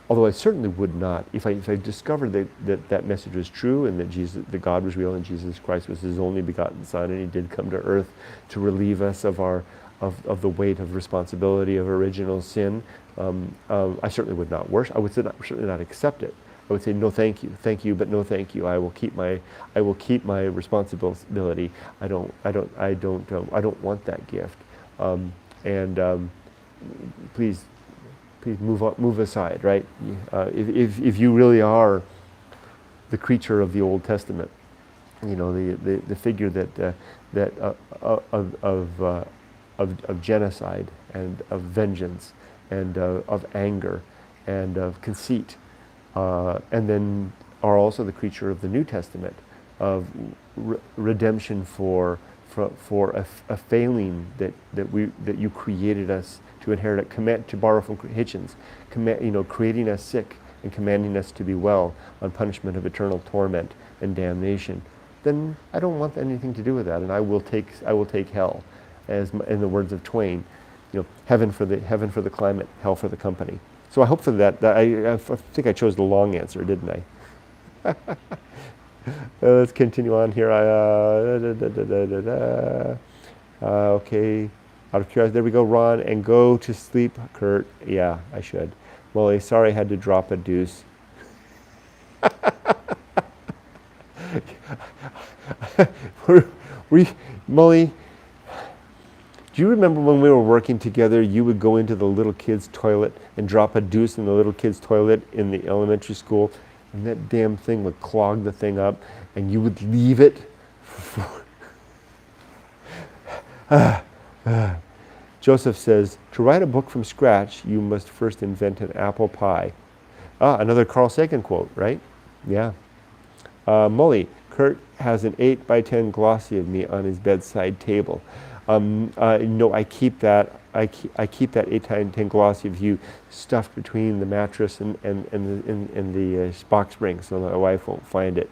Although I certainly would not, if I discovered that message was true and that God was real and Jesus Christ was His only begotten Son and He did come to earth to relieve us of the weight of responsibility of original sin, I certainly would not worship. I would certainly not accept it. I would say no, thank you, but no, thank you. I will keep my responsibility. I don't want that gift. Please move aside, right? If you really are the creature of the Old Testament, the figure of genocide and of vengeance and of anger and of conceit, and then are also the creature of the New Testament of redemption for a failing that you created us to inherit, to borrow from Hitchens, creating us sick and commanding us to be well on punishment of eternal torment and damnation, then I don't want anything to do with that, and I will take hell, as in the words of Twain, heaven for the climate, hell for the company. So I hope for that I think I chose the long answer, didn't I? Let's continue on here. Okay. Out of curiosity, there we go, Ron, and go to sleep, Kurt. Yeah, I should. Molly, sorry I had to drop a deuce. Molly, do you remember when we were working together, you would go into the little kid's toilet and drop a deuce in the little kid's toilet in the elementary school, and that damn thing would clog the thing up, and you would leave it for... Joseph says, to write a book from scratch, you must first invent an apple pie. Another Carl Sagan quote, right? Yeah. Molly, Kurt has an 8x10 glossy of me on his bedside table. No, I keep that 8x10 glossy of you stuffed between the mattress and the box spring, so my wife won't find it.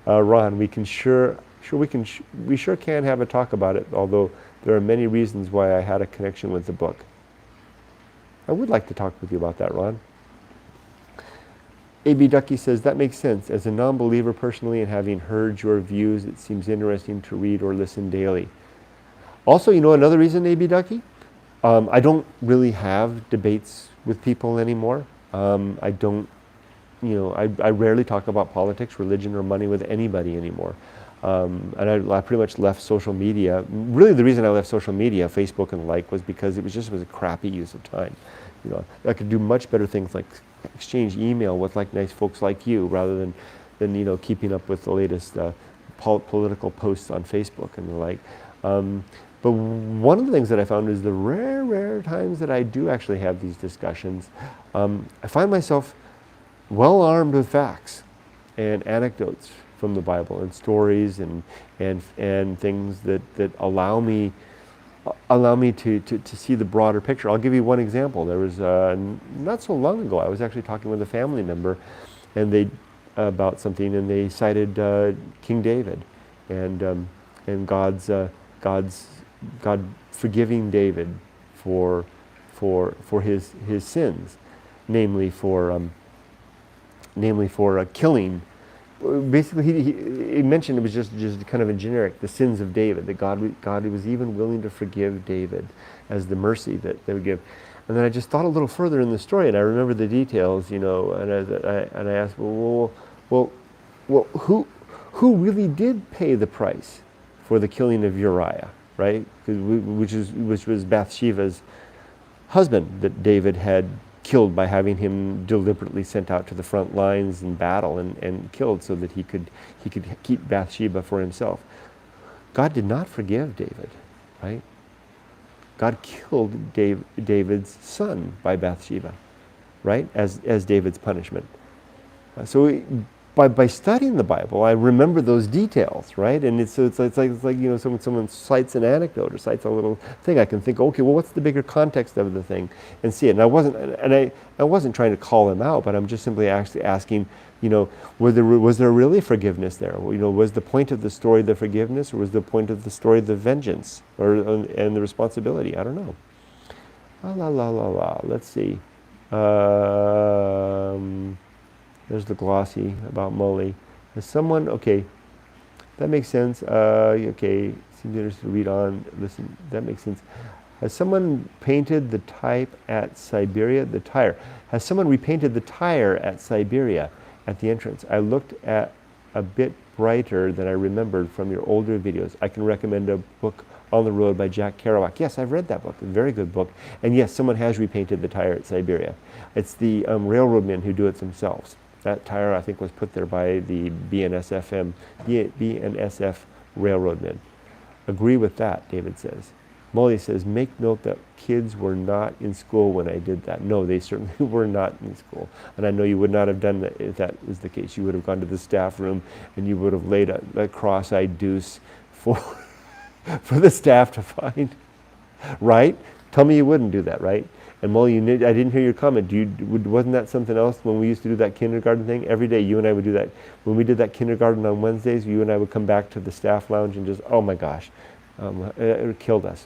Ron, we sure can have a talk about it, although there are many reasons why I had a connection with the book. I would like to talk with you about that, Ron. A.B. Ducky says, that makes sense. As a non-believer personally and having heard your views, it seems interesting to read or listen daily. Also, another reason, A.B. Ducky, I don't really have debates with people anymore. I don't, I rarely talk about politics, religion, or money with anybody anymore. And I pretty much left social media. Really, the reason I left social media, Facebook and was because it was a crappy use of time. I could do much better things like exchange email with nice folks like you, rather than keeping up with the latest political posts on Facebook and the like. But one of the things that I found is the rare times that I do actually have these discussions, I find myself well armed with facts and anecdotes from the Bible and stories and things that allow me to see the broader picture. I'll give you one example. There was not so long ago, I was actually talking with a family member, and about something, and they cited King David and God forgiving David for his sins, namely for killing. Basically, he mentioned it was just kind of a generic, the sins of David, that God was even willing to forgive David as the mercy that they would give. And then I just thought a little further in the story, and I remember the details, and I asked, well, who really did pay the price for the killing of Uriah, right? Which was Bathsheba's husband that David had killed by having him deliberately sent out to the front lines in battle and killed so that he could keep Bathsheba for himself. God did not forgive David, right? God killed David's son by Bathsheba, right? As David's punishment. So by studying the Bible, I remember those details, right? And it's like someone cites an anecdote or cites a little thing, I can think, okay, well, what's the bigger context of the thing, and see it. And I wasn't trying to call him out, but I'm just simply actually asking, was there really forgiveness there? Was the point of the story the forgiveness, or was the point of the story the vengeance, and the responsibility? I don't know. Let's see. There's the glossy about Molly. Has someone, okay, that makes sense. Okay, seems interesting to read on. Listen, that makes sense. Has someone painted the type at Siberia? The tire. Has someone repainted the tire at Siberia at the entrance? I looked at a bit brighter than I remembered from your older videos. I can recommend a book, On the Road by Jack Kerouac. Yes, I've read that book. A very good book. And yes, someone has repainted the tire at Siberia. It's the railroadmen who do it themselves. That tire, I think, was put there by the BNSF railroadmen. Agree with that, David says. Molly says, make note that kids were not in school when I did that. No, they certainly were not in school. And I know you would not have done that if that was the case. You would have gone to the staff room and you would have laid a cross-eyed deuce for the staff to find. Right? Tell me you wouldn't do that, right? And Molly, I didn't hear your comment. Wasn't that something else when we used to do that kindergarten thing? Every day you and I would do that. When we did that kindergarten on Wednesdays, you and I would come back to the staff lounge and just, oh my gosh, it killed us.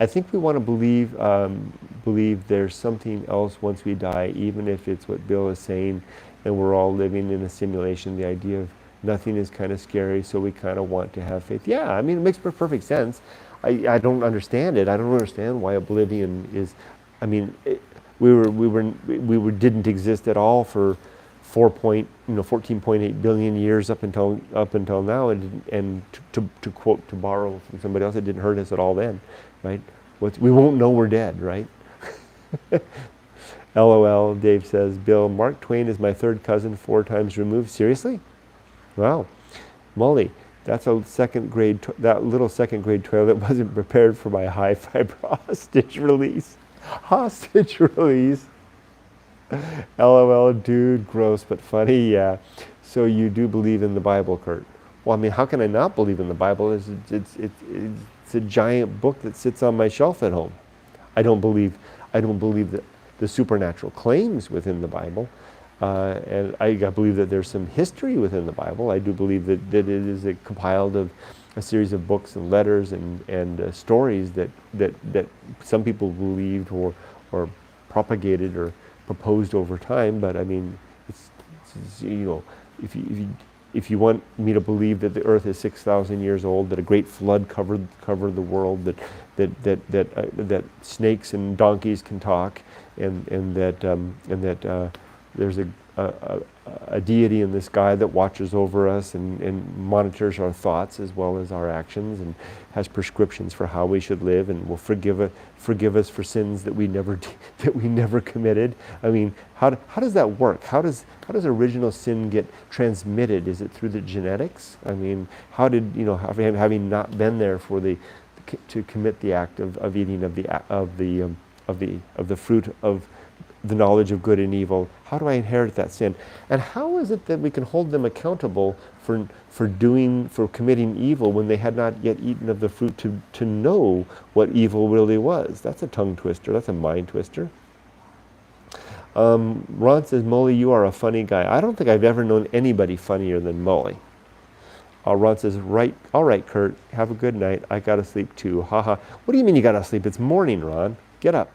I think we want to believe there's something else once we die, even if it's what Bill is saying, and we're all living in a simulation. The idea of nothing is kind of scary, so we kind of want to have faith. Yeah, I mean, it makes perfect sense. I don't understand it. I don't understand why oblivion is. I mean, we didn't exist at all for 14.8 billion years up until now, and to borrow from somebody else, it didn't hurt us at all then, right? We won't know we're dead, right? LOL. Dave says, Bill, Mark Twain is my third cousin, 4 times removed. Seriously? Wow. Molly. That's a that little second grade toilet wasn't prepared for my high fiber hostage release. Hostage release. LOL, dude, gross but funny, yeah. So you do believe in the Bible, Kurt? Well, I mean, how can I not believe in the Bible? It's a giant book that sits on my shelf at home. I don't believe that the supernatural claims within the Bible. And I believe that there's some history within the Bible. I do believe that it is compiled of a series of books and letters and stories that some people believed or propagated or proposed over time. But I mean, it's if you want me to believe that the Earth is 6,000 years old, that a great flood covered the world, that snakes and donkeys can talk, and that there's a deity in the sky that watches over us and monitors our thoughts as well as our actions, and has prescriptions for how we should live, and will forgive us for sins that we never committed. I mean, how does that work? How does original sin get transmitted? Is it through the genetics? I mean, how did having not been there to commit the act of eating of the fruit of the knowledge of good and evil, how do I inherit that sin? And how is it that we can hold them accountable for committing evil when they had not yet eaten of the fruit to know what evil really was? That's a tongue twister. That's a mind twister. Ron says, Molly, you are a funny guy. I don't think I've ever known anybody funnier than Molly. Ron says, right, all right, Kurt, have a good night. I gotta sleep too. Haha. What do you mean you gotta sleep? It's morning, Ron. Get up.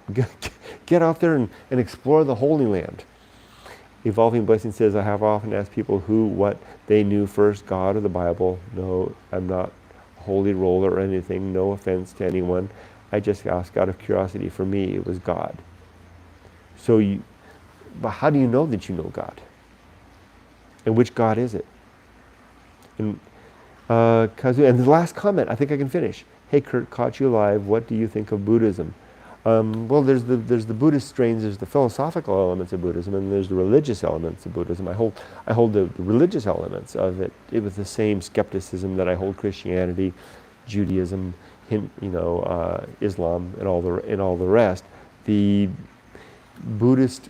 Get out there and explore the Holy Land. Evolving Blessing says, I have often asked people what they knew first, God or the Bible. No, I'm not a holy roller or anything. No offense to anyone. I just asked out of curiosity. For me, it was God. But how do you know that you know God? And which God is it? And Kazu, and the last comment, I think I can finish. Hey Kurt, caught you live. What do you think of Buddhism? Well, there's the Buddhist strains, there's the philosophical elements of Buddhism, and there's the religious elements of Buddhism. I hold the religious elements of it. It was the same skepticism that I hold Christianity, Judaism, Islam, and all the rest. The Buddhist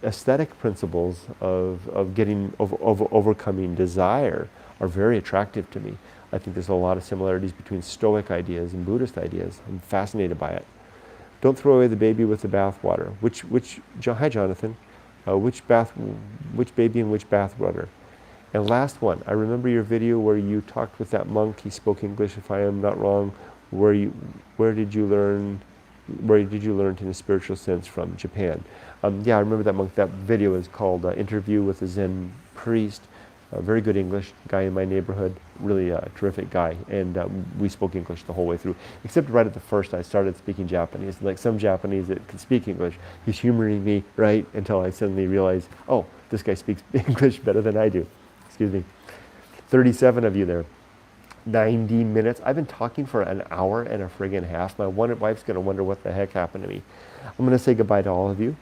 aesthetic principles of overcoming desire are very attractive to me. I think there's a lot of similarities between Stoic ideas and Buddhist ideas. I'm fascinated by it. Don't throw away the baby with the bathwater. Hi Jonathan, which baby and which bathwater? And last one, I remember your video where you talked with that monk. He spoke English, if I am not wrong. Where did you learn in a spiritual sense from? Japan. Yeah, I remember that monk. That video is called Interview with a Zen Priest. Very good English, guy in my neighborhood, really a terrific guy, and we spoke English the whole way through, except right at the first I started speaking Japanese. Like some Japanese that can speak English, he's humoring me, right, until I suddenly realize, oh, this guy speaks English better than I do. Excuse me. 37 of you there. 90 minutes. I've been talking for an hour and a friggin' half. My wife's going to wonder what the heck happened to me. I'm going to say goodbye to all of you.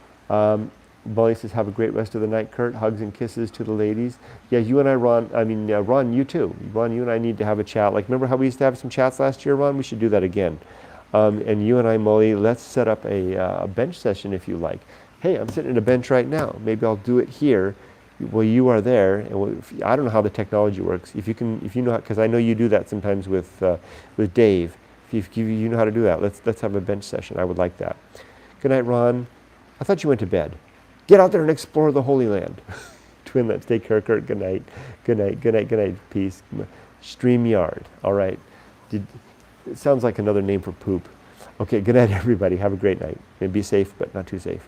Molly says, have a great rest of the night, Kurt. Hugs and kisses to the ladies. Yeah, you and I, Ron, you too. Ron, you and I need to have a chat. Like, remember how we used to have some chats last year, Ron? We should do that again. And you and I, Molly, let's set up a bench session if you like. Hey, I'm sitting at a bench right now. Maybe I'll do it here. Well, you are there, and I don't know how the technology works. If you know, because I know you do that sometimes with Dave. If you know how to do that, let's have a bench session. I would like that. Good night, Ron. I thought you went to bed. Get out there and explore the Holy Land. Twinlets, take care, Kurt. Good night. Good night. Good night. Good night. Peace. StreamYard. All right. It sounds like another name for poop. Okay. Good night, everybody. Have a great night. And be safe, but not too safe.